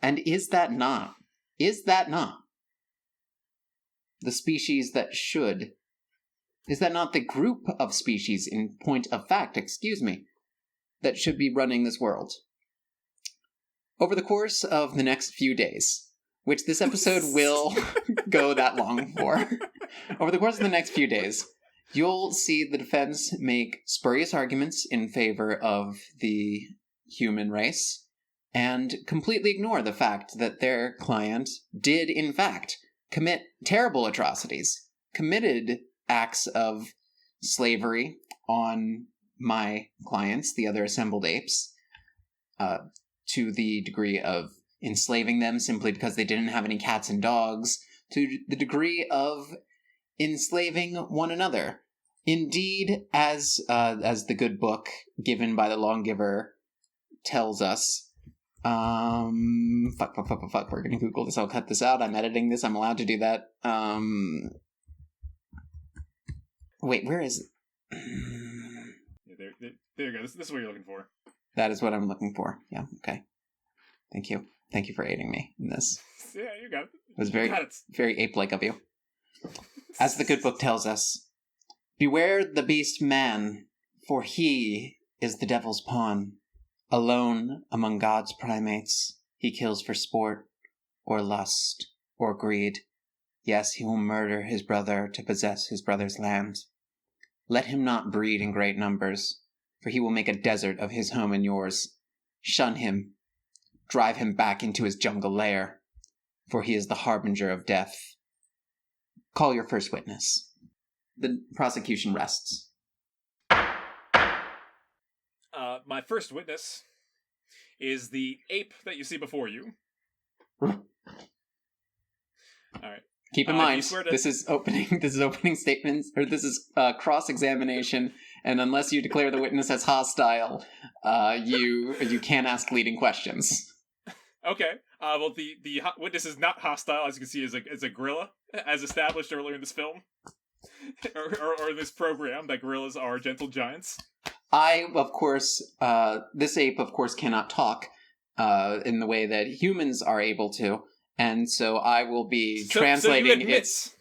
And is that not the species that should? Is that not the group of species, in point of fact, that should be running this world? Over the course of the next few days, which this episode will go that long for, over the course of the next few days, you'll see the defense make spurious arguments in favor of the human race and completely ignore the fact that their client did, in fact, commit terrible atrocities, committed acts of slavery on my clients, the other assembled apes, to the degree of enslaving them simply because they didn't have any cats and dogs, to the degree of enslaving one another. Indeed, as the good book given by the lawgiver tells us, fuck, we're gonna Google this, I'll cut this out, I'm editing this, I'm allowed to do that. Wait, where is it? There you go. This is what you're looking for. That is what I'm looking for. Yeah, okay. Thank you. Thank you for aiding me in this. Yeah, you got it. It was very ape-like of you. As the good book tells us, beware the beast man, for he is the devil's pawn. Alone among God's primates, he kills for sport, or lust, or greed. Yes, he will murder his brother to possess his brother's land. Let him not breed in great numbers, for he will make a desert of his home and yours. Shun him. drive him back into his jungle lair, for he is the harbinger of death. Call your first witness. The prosecution rests. My first witness is the ape that you see before you. All right. Keep in mind, this is opening statements, or this is cross-examination, and unless you declare the witness as hostile, you can't ask leading questions. Okay. Well, the witness is not hostile, as you can see, is a gorilla, as established earlier in this film, or this program, that gorillas are gentle giants. This ape, of course, cannot talk in the way that humans are able to. And so I will be translating its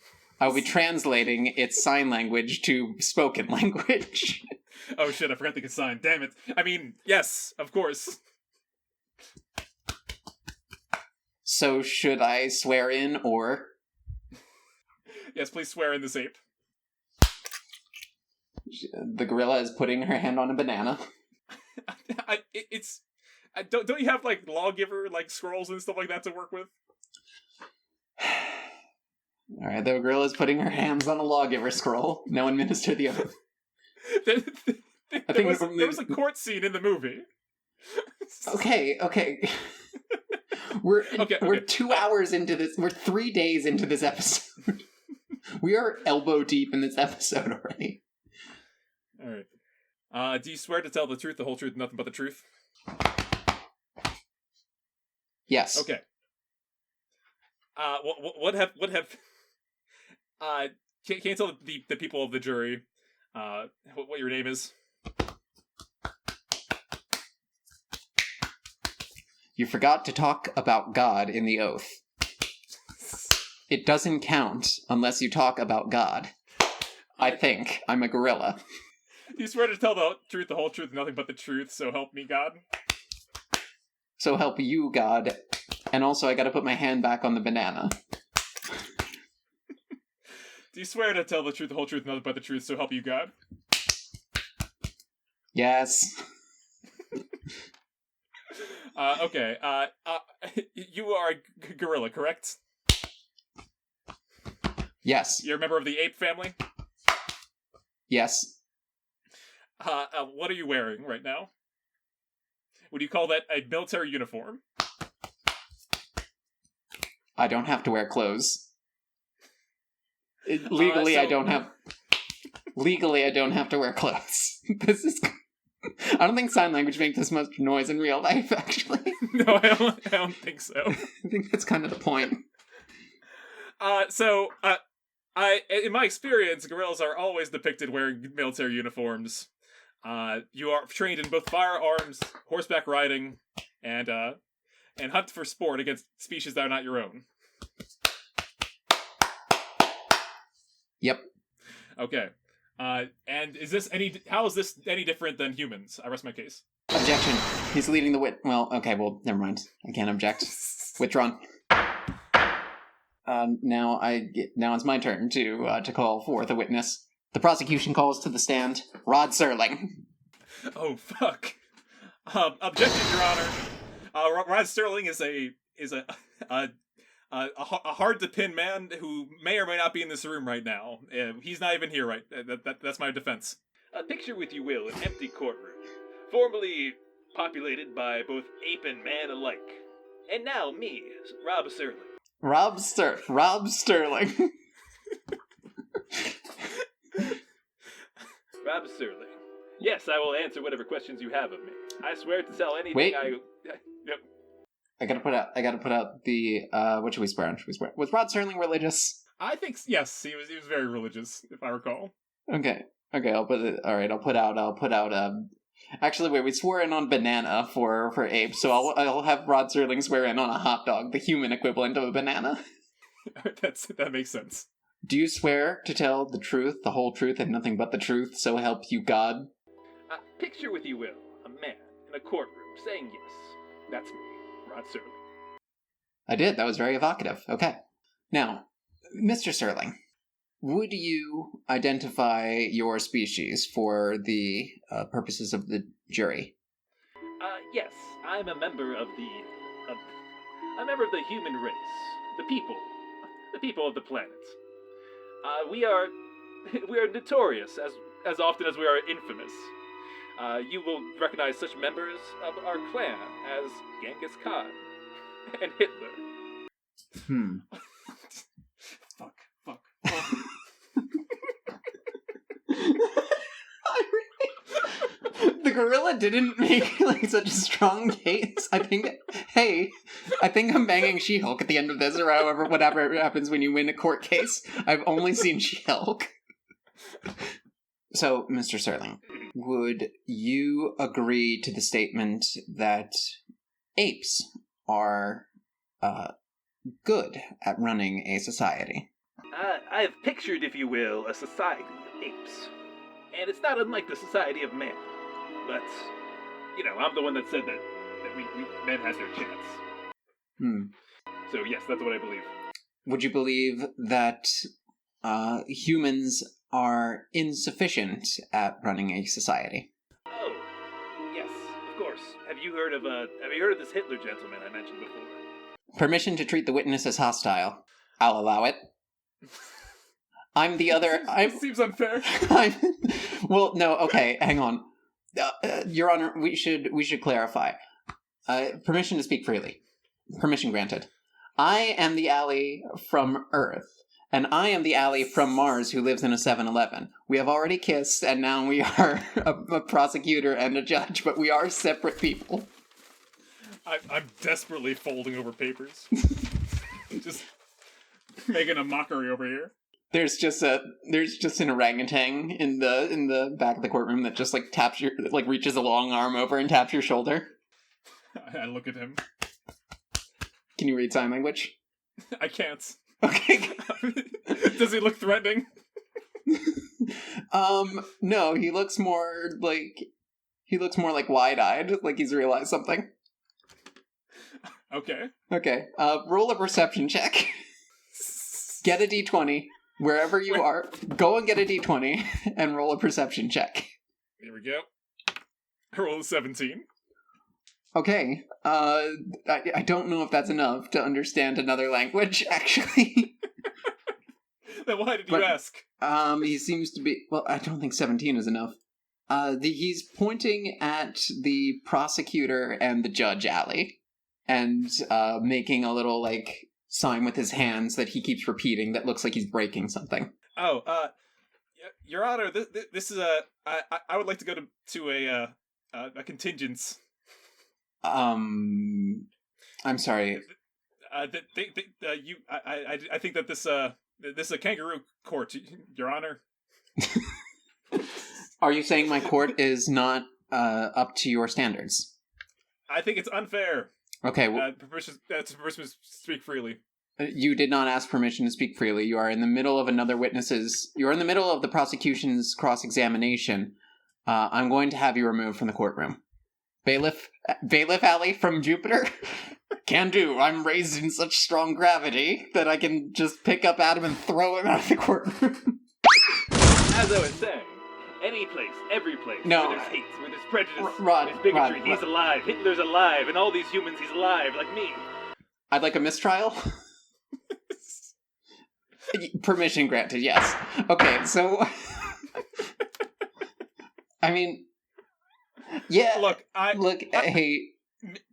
sign language to spoken language. Oh shit, I forgot they could sign. Damn it. I mean, yes, of course. So should I swear in, or? Yes, please swear in this ape. The gorilla is putting her hand on a banana. Don't you have, like, lawgiver, like, scrolls and stuff like that to work with? Alright, the gorilla is putting her hands on a lawgiver scroll. Now administer the oath. There was a court scene in the movie. Okay. We're 2 hours into this. We're 3 days into this episode. We are elbow deep in this episode already. Alright. Do you swear to tell the truth, the whole truth, and nothing but the truth? Yes. Okay. Can you tell the people of the jury, what your name is? You forgot to talk about God in the oath. It doesn't count unless you talk about God. I think I'm a gorilla. Do you swear to tell the truth, the whole truth, and nothing but the truth, so help me God? So help you, God. And also, I gotta put my hand back on the banana. Do you swear to tell the truth, the whole truth, and nothing but the truth, so help you God? Yes. Okay. You are a gorilla, correct? Yes. You're a member of the ape family? Yes. What are you wearing right now? Would you call that a military uniform? I don't have to wear clothes. Legally, I don't have to wear clothes. This is... I don't think sign language makes this much noise in real life, actually. No, I don't think so. I think that's kind of the point. In my experience, gorillas are always depicted wearing military uniforms. You are trained in both firearms, horseback riding, and hunt for sport against species that are not your own. Yep. Okay. And how is this any different than humans? I rest my case. Objection. He's leading the well, okay, well, never mind. I can't object. Withdrawn. Now it's my turn to call forth a witness. The prosecution calls to the stand Rod Serling. Oh fuck! Objection, Your Honor. Rod Serling is a hard to pin man who may or may not be in this room right now. He's not even here, right? That's my defense. Picture, with you will, an empty courtroom, formerly populated by both ape and man alike, and now me, Rob Serling. Rob Sterling. Rob Serling. Yes, I will answer whatever questions you have of me. I swear to tell anything. Wait. Yep. I gotta put out the what should we swear on? Was Rod Serling religious? I think yes, he was very religious, if I recall. Okay, I'll put out actually wait, we swore in on banana for Ape, so I'll have Rod Serling swear in on a hot dog, the human equivalent of a banana. That makes sense. Do you swear to tell the truth, the whole truth, and nothing but the truth, so help you God? Picture, with you will, a man in a courtroom saying yes. That's me, Rod Serling. I did. That was very evocative. Okay. Now, Mr. Serling, would you identify your species for the purposes of the jury? Yes. I'm a member of the a member of the human race, the people of the planet. We are notorious as often as we are infamous. You will recognize such members of our clan as Genghis Khan and Hitler. Fuck. The gorilla didn't make like such a strong case. I think I'm banging She-Hulk at the end of this, or whatever happens when you win a court case. I've only seen She-Hulk. So, Mr. Serling, would you agree to the statement that apes are good at running a society? I've pictured, if you will, a society of apes. And it's not unlike the society of man. But, I'm the one that said that men has their chance. So, yes, that's what I believe. Would you believe that humans are insufficient at running a society? Oh, yes, of course. Have you heard of this Hitler gentleman I mentioned before? Permission to treat the witness as hostile. I'll allow it. I'm the other... Seems unfair. Well, no, okay, hang on. Your Honor, we should clarify. Permission to speak freely. Permission granted. I am the ally from Earth, and I am the ally from Mars who lives in a 7-Eleven. We have already kissed, and now we are a prosecutor and a judge, but we are separate people. I'm desperately folding over papers. Just making a mockery over here. There's just an orangutan in the back of the courtroom that just reaches a long arm over and taps your shoulder. I look at him. Can you read sign language? I can't. Okay. Does he look threatening? No, he looks more like wide-eyed, like he's realized something. Okay. Okay. Roll a perception check. Get a d20. Wherever you are, go and get a d20 and roll a perception check. Here we go. I rolled a 17. Okay. I don't know if that's enough to understand another language, actually. Then why did you ask? He seems to be... Well, I don't think 17 is enough. He's pointing at the prosecutor and the judge alley and making a little, sign with his hands that he keeps repeating that looks like he's breaking something. Oh, Your Honor, this is I would like to go to a contingence. I'm sorry. I think that this is a kangaroo court, Your Honor. Are you saying my court is not up to your standards? I think it's unfair. Okay. Permission to speak freely. You did not ask permission to speak freely. You are in the middle of you're in the middle of the prosecution's cross-examination. I'm going to have you removed from the courtroom. Bailiff Alley from Jupiter? Can do. I'm raised in such strong gravity that I can just pick up Adam and throw him out of the courtroom. As I was saying, any place, every place, no, where there's hate, where there's prejudice, Rod, there's bigotry, he's alive, Hitler's alive, and all these humans, he's alive, like me. I'd like a mistrial. Permission granted, yes. Okay, so... I mean... Yeah, hey...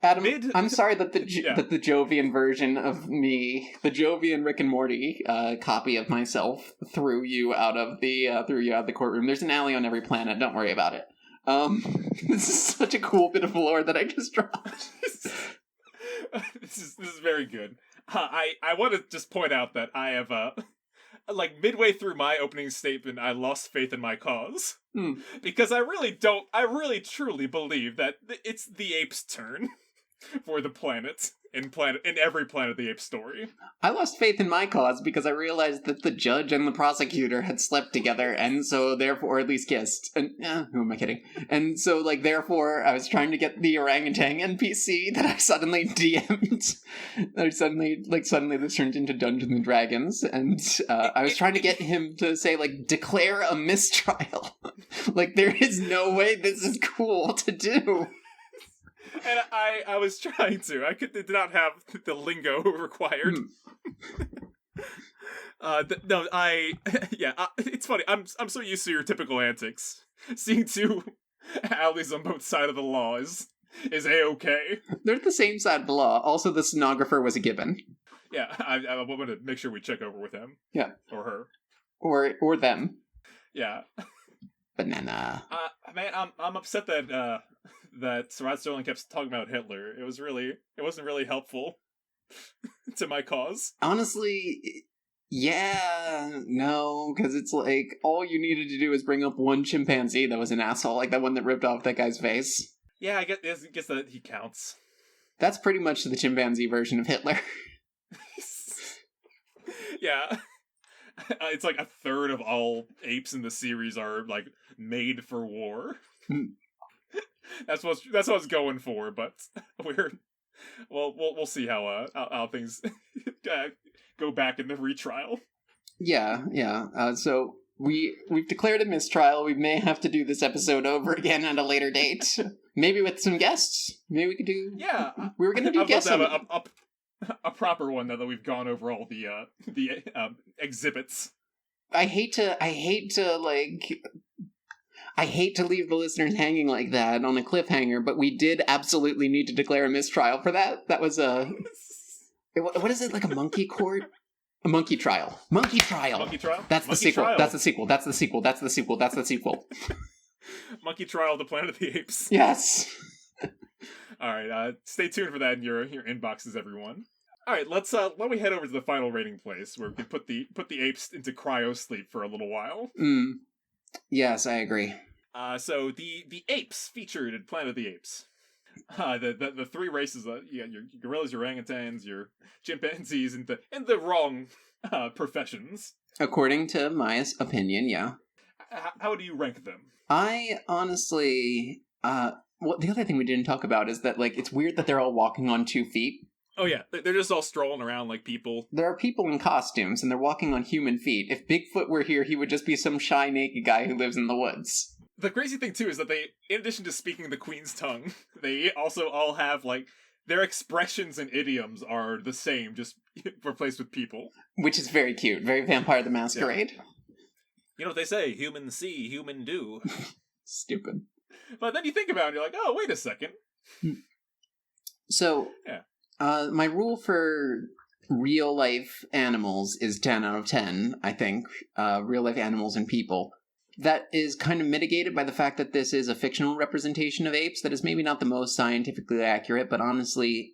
Adam, I'm sorry that the Jovian version of me, the Jovian Rick and Morty copy of myself, threw you out of the courtroom. There's an alley on every planet. Don't worry about it. This is such a cool bit of lore that I just dropped. This is very good. I want to just point out that I have midway through my opening statement, I lost faith in my cause. Because I really truly believe that it's the apes' turn for the planet in every Planet of the Apes story. I lost faith in my cause because I realized that the judge and the prosecutor had slept together, and so therefore, or at least kissed. And who am I kidding? And so, therefore, I was trying to get the orangutan NPC that I suddenly DM'd. Suddenly this turned into Dungeons and Dragons, and I was trying to get him to say, declare a mistrial. There is no way this is cool to do. And I was trying to. Did not have the lingo required. It's funny. I'm so used to your typical antics. Seeing two alleys on both sides of the law is A-okay. They're the same side of the law. Also, the stenographer was a gibbon. Yeah, I want to make sure we check over with him. Yeah. Or her. Or them. Yeah. Banana. Man, I'm upset that Rod Sterling kept talking about Hitler. It wasn't really helpful to my cause. Honestly, yeah, no, because it's like, all you needed to do is bring up one chimpanzee that was an asshole, like that one that ripped off that guy's face. Yeah, I guess that he counts. That's pretty much the chimpanzee version of Hitler. Yeah. It's like a third of all apes in the series are like made for war. That's what it's going for, but we'll see how things go back in the retrial. Yeah. So we've declared a mistrial. We may have to do this episode over again at a later date, maybe with some guests. Maybe we could do. Yeah, we were gonna do guests. A proper one now that we've gone over all the exhibits. I hate to leave the listeners hanging like that on a cliffhanger, but we did absolutely need to declare a mistrial for that. That was what is it, like a monkey court? A monkey trial. Monkey trial. Monkey trial? That's the sequel. Trial. That's the sequel. That's the sequel. That's the sequel. That's the sequel. Monkey Trial, the Planet of the Apes. Yes. All right, stay tuned for that in your inboxes, everyone. All right, let me head over to the final rating place where we can put the apes into cryo sleep for a little while. Yes, I agree. So the apes featured in Planet of the Apes. The three races, your gorillas, your orangutans, your chimpanzees, and the wrong professions. According to my opinion, yeah. How do you rank them? I honestly, the other thing we didn't talk about is that, like, it's weird that they're all walking on 2 feet. Oh yeah, they're just all strolling around like people. There are people in costumes, and they're walking on human feet. If Bigfoot were here, he would just be some shy naked guy who lives in the woods. The crazy thing, too, is that they, in addition to speaking the Queen's tongue, they also all have, like, their expressions and idioms are the same, just replaced with people. Which is very cute. Very Vampire the Masquerade. Yeah. You know what they say, human see, human do. Stupid. But then you think about it, and you're like, oh, wait a second. So, yeah. My rule for real-life animals is 10 out of 10, I think. Real-life animals and people. That is kind of mitigated by the fact that this is a fictional representation of apes that is maybe not the most scientifically accurate, but honestly,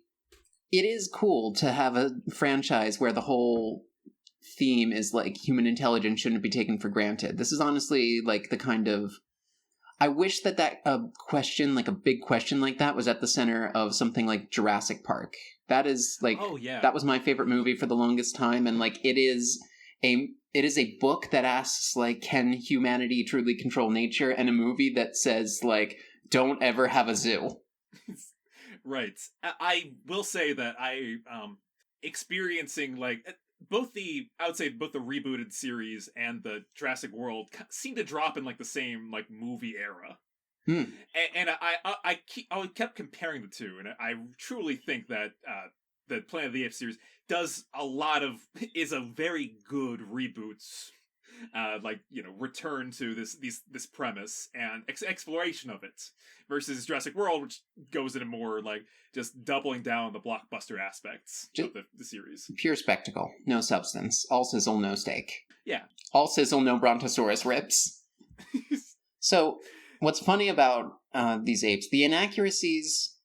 it is cool to have a franchise where the whole theme is like human intelligence shouldn't be taken for granted. This is honestly like the kind of... I wish that question, like a big question like that, was at the center of something like Jurassic Park. That is like... Oh, yeah. That was my favorite movie for the longest time, and like it is a book that asks, like, can humanity truly control nature? And a movie that says, like, don't ever have a zoo. Right. I will say that I, experiencing, like, both the rebooted series and the Jurassic World seem to drop in, like, the same, like, movie era. And I kept comparing the two, and I truly think that, the Planet of the Apes series is a very good reboots, return to this premise and exploration of it, versus Jurassic World, which goes into more like just doubling down on the blockbuster aspects of the series. Pure spectacle, no substance, all sizzle, no steak. Yeah, all sizzle, no Brontosaurus rips. So, what's funny about these apes? The inaccuracies.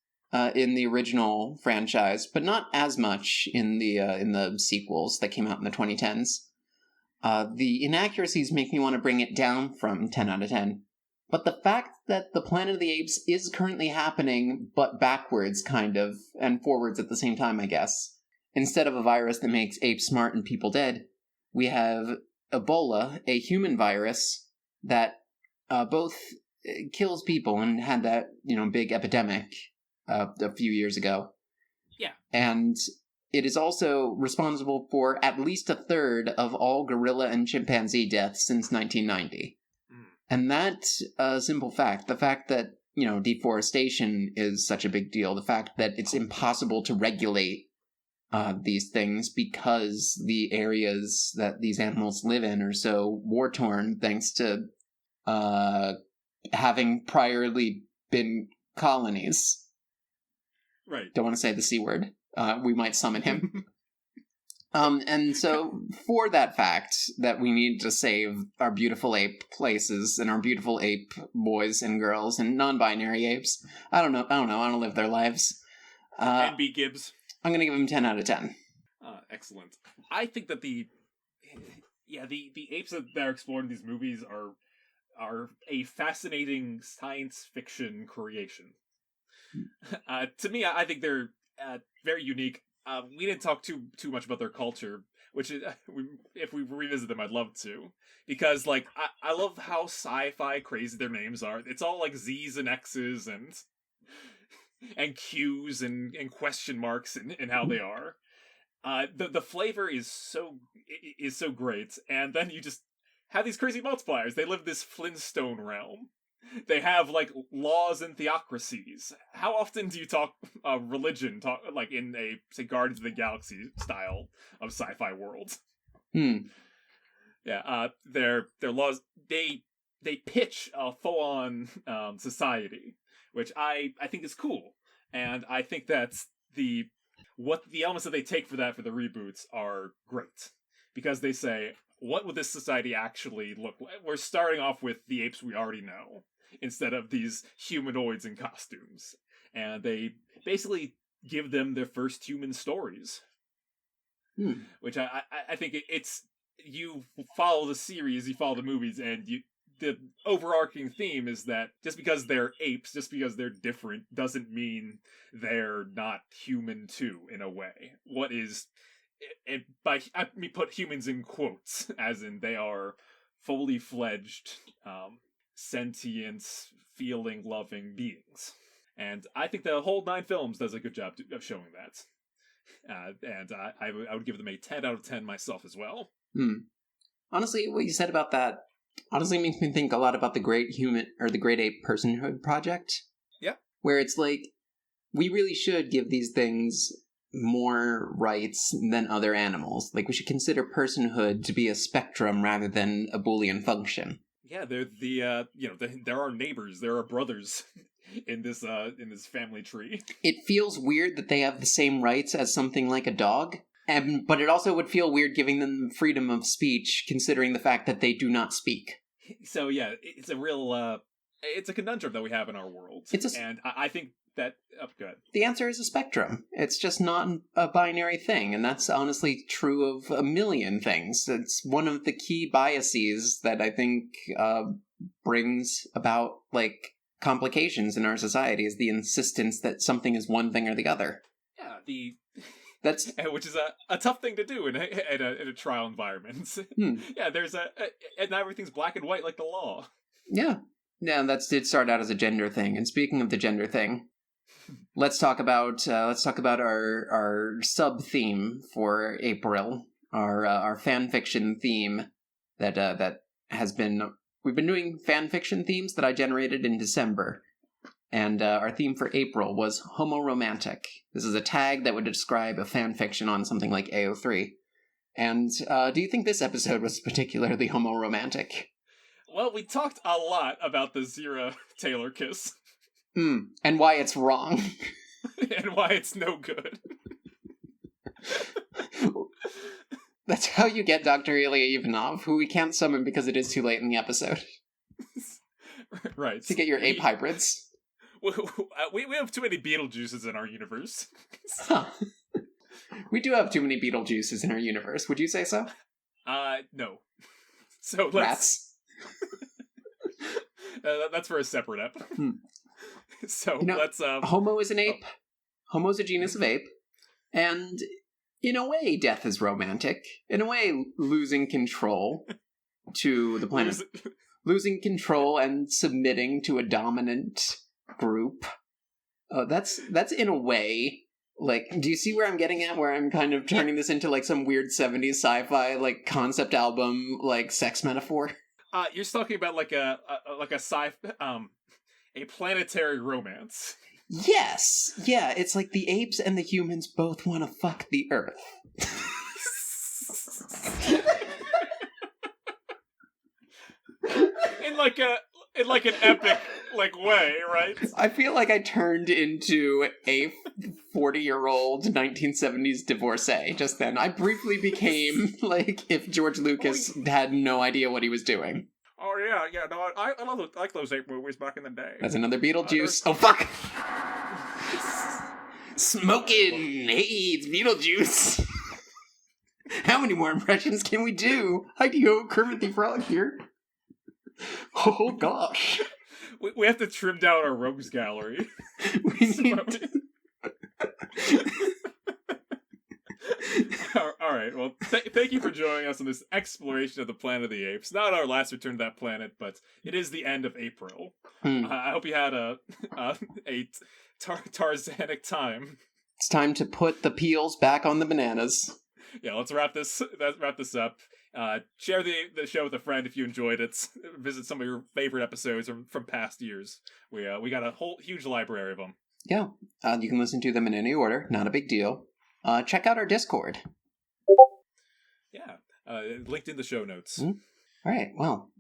In the original franchise, but not as much in the sequels that came out in the 2010s. The inaccuracies make me want to bring it down from 10 out of 10. But the fact that the Planet of the Apes is currently happening, but backwards, kind of, and forwards at the same time, I guess. Instead of a virus that makes apes smart and people dead, we have Ebola, a human virus that both kills people and had that, big epidemic a few years ago. Yeah. And it is also responsible for at least a third of all gorilla and chimpanzee deaths since 1990. And that simple fact, the fact that deforestation is such a big deal. The fact that it's impossible to regulate these things because the areas that these animals live in are so war-torn thanks to having priorly been colonies. Right. Don't want to say the C word. We might summon him. And so for that fact that we need to save our beautiful ape places and our beautiful ape boys and girls and non-binary apes, I don't know. I want to live their lives. And B. Gibbs. I'm going to give him 10 out of 10. Excellent. I think that the apes that are explored in these movies are a fascinating science fiction creation. To me, I think they're very unique. We didn't talk too much about their culture, which is, if we revisit them, I'd love to, because like I love how sci-fi crazy their names are. It's all like Z's and X's and Q's and question marks and how they are. The flavor is so great, and then you just have these crazy multipliers. They live this Flintstone realm. They have like laws and theocracies. How often do you talk religion like in a, say, Guardians of the Galaxy style of sci-fi world? Yeah, their laws, they pitch a full-on society, which I think is cool, and I think that's the elements that they take for the reboots are great, because they say, what would this society actually look like? We're starting off with the apes we already know, instead of these humanoids in costumes. And they basically give them their first human stories. Which I think it's, you follow the series, you follow the movies, and the overarching theme is that just because they're apes, just because they're different, doesn't mean they're not human too, in a way. What is, and I mean, put humans in quotes, as in they are fully fledged, sentient, feeling, loving beings. And I think the whole 9 films does a good job of showing that. And I would give them a 10 out of 10 myself as well. Honestly, what you said about that honestly makes me think a lot about the Great Ape Personhood Project. Yeah. Where it's like, we really should give these things more rights than other animals. Like, we should consider personhood to be a spectrum rather than a Boolean function. Yeah, they're there are neighbors, there are brothers in this family tree. It feels weird that they have the same rights as something like a dog, but it also would feel weird giving them freedom of speech, considering the fact that they do not speak. So yeah, it's a real it's a conundrum that we have in our world. And I think that good. The answer is a spectrum. It's just not a binary thing, and that's honestly true of a million things. It's one of the key biases that I think brings about like complications in our society, is the insistence that something is one thing or the other. Yeah, that's which is a tough thing to do in a trial environment. Yeah, there's and everything's black and white like the law. Yeah, that did start out as a gender thing. And speaking of the gender thing, let's talk about our sub theme for April, our fan fiction theme that has been. We've been doing fan fiction themes that I generated in December, and our theme for April was homoromantic. This is a tag that would describe a fan fiction on something like AO3. And do you think this episode was particularly homoromantic? Well, we talked a lot about the Zira Taylor kiss. And why it's wrong. And why it's no good. That's how you get Dr. Ilya Ivanov, who we can't summon because it is too late in the episode. Right. To get your ape hybrids. We have too many Beetlejuices in our universe. Huh. We do have too many Beetlejuices in our universe. Would you say so? No. So let's... Rats. That's for a separate ep. So let's... Homo is an ape. Homo is a genus of ape. And in a way, death is romantic. In a way, losing control to the planet. Losing control and submitting to a dominant group. That's in a way... Like, do you see where I'm getting at? Where I'm kind of turning this into, like, some weird 70s sci-fi, like, concept album, like, sex metaphor? You're talking about, like, a sci... a planetary romance. Yes. Yeah, it's like the apes and the humans both want to fuck the Earth. in like an epic way, right? I feel like I turned into a 40-year-old 1970s divorcee just then. I briefly became like if George Lucas had no idea what he was doing. Oh yeah, no, I like those ape movies back in the day. That's another Beetlejuice. Oh fuck! Smoking! Hey, it's Beetlejuice! How many more impressions can we do? Hi-yo, Kermit the Frog here. Oh gosh. We have to trim down our rogues gallery. We need to... Alright, well, thank you for joining us on this exploration of the Planet of the Apes. Not our last return to that planet, but it is the end of Ape-ril. I hope you had a Tarzanic time. It's time to put the peels back on the bananas. Yeah, let's wrap this up. Share the show with a friend if you enjoyed it. Visit some of your favorite episodes from past years. We got a whole huge library of them. Yeah, you can listen to them in any order. Not a big deal. Check out our Discord. Yeah, linked in the show notes. All right, well,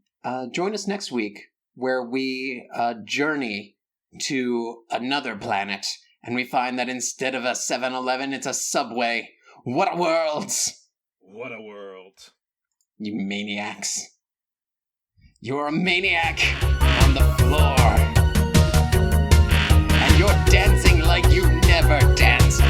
join us next week where we journey to another planet and we find that instead of a 7-Eleven, it's a Subway. What a world! What a world. You maniacs. You're a maniac on the floor. And you're dancing like you never danced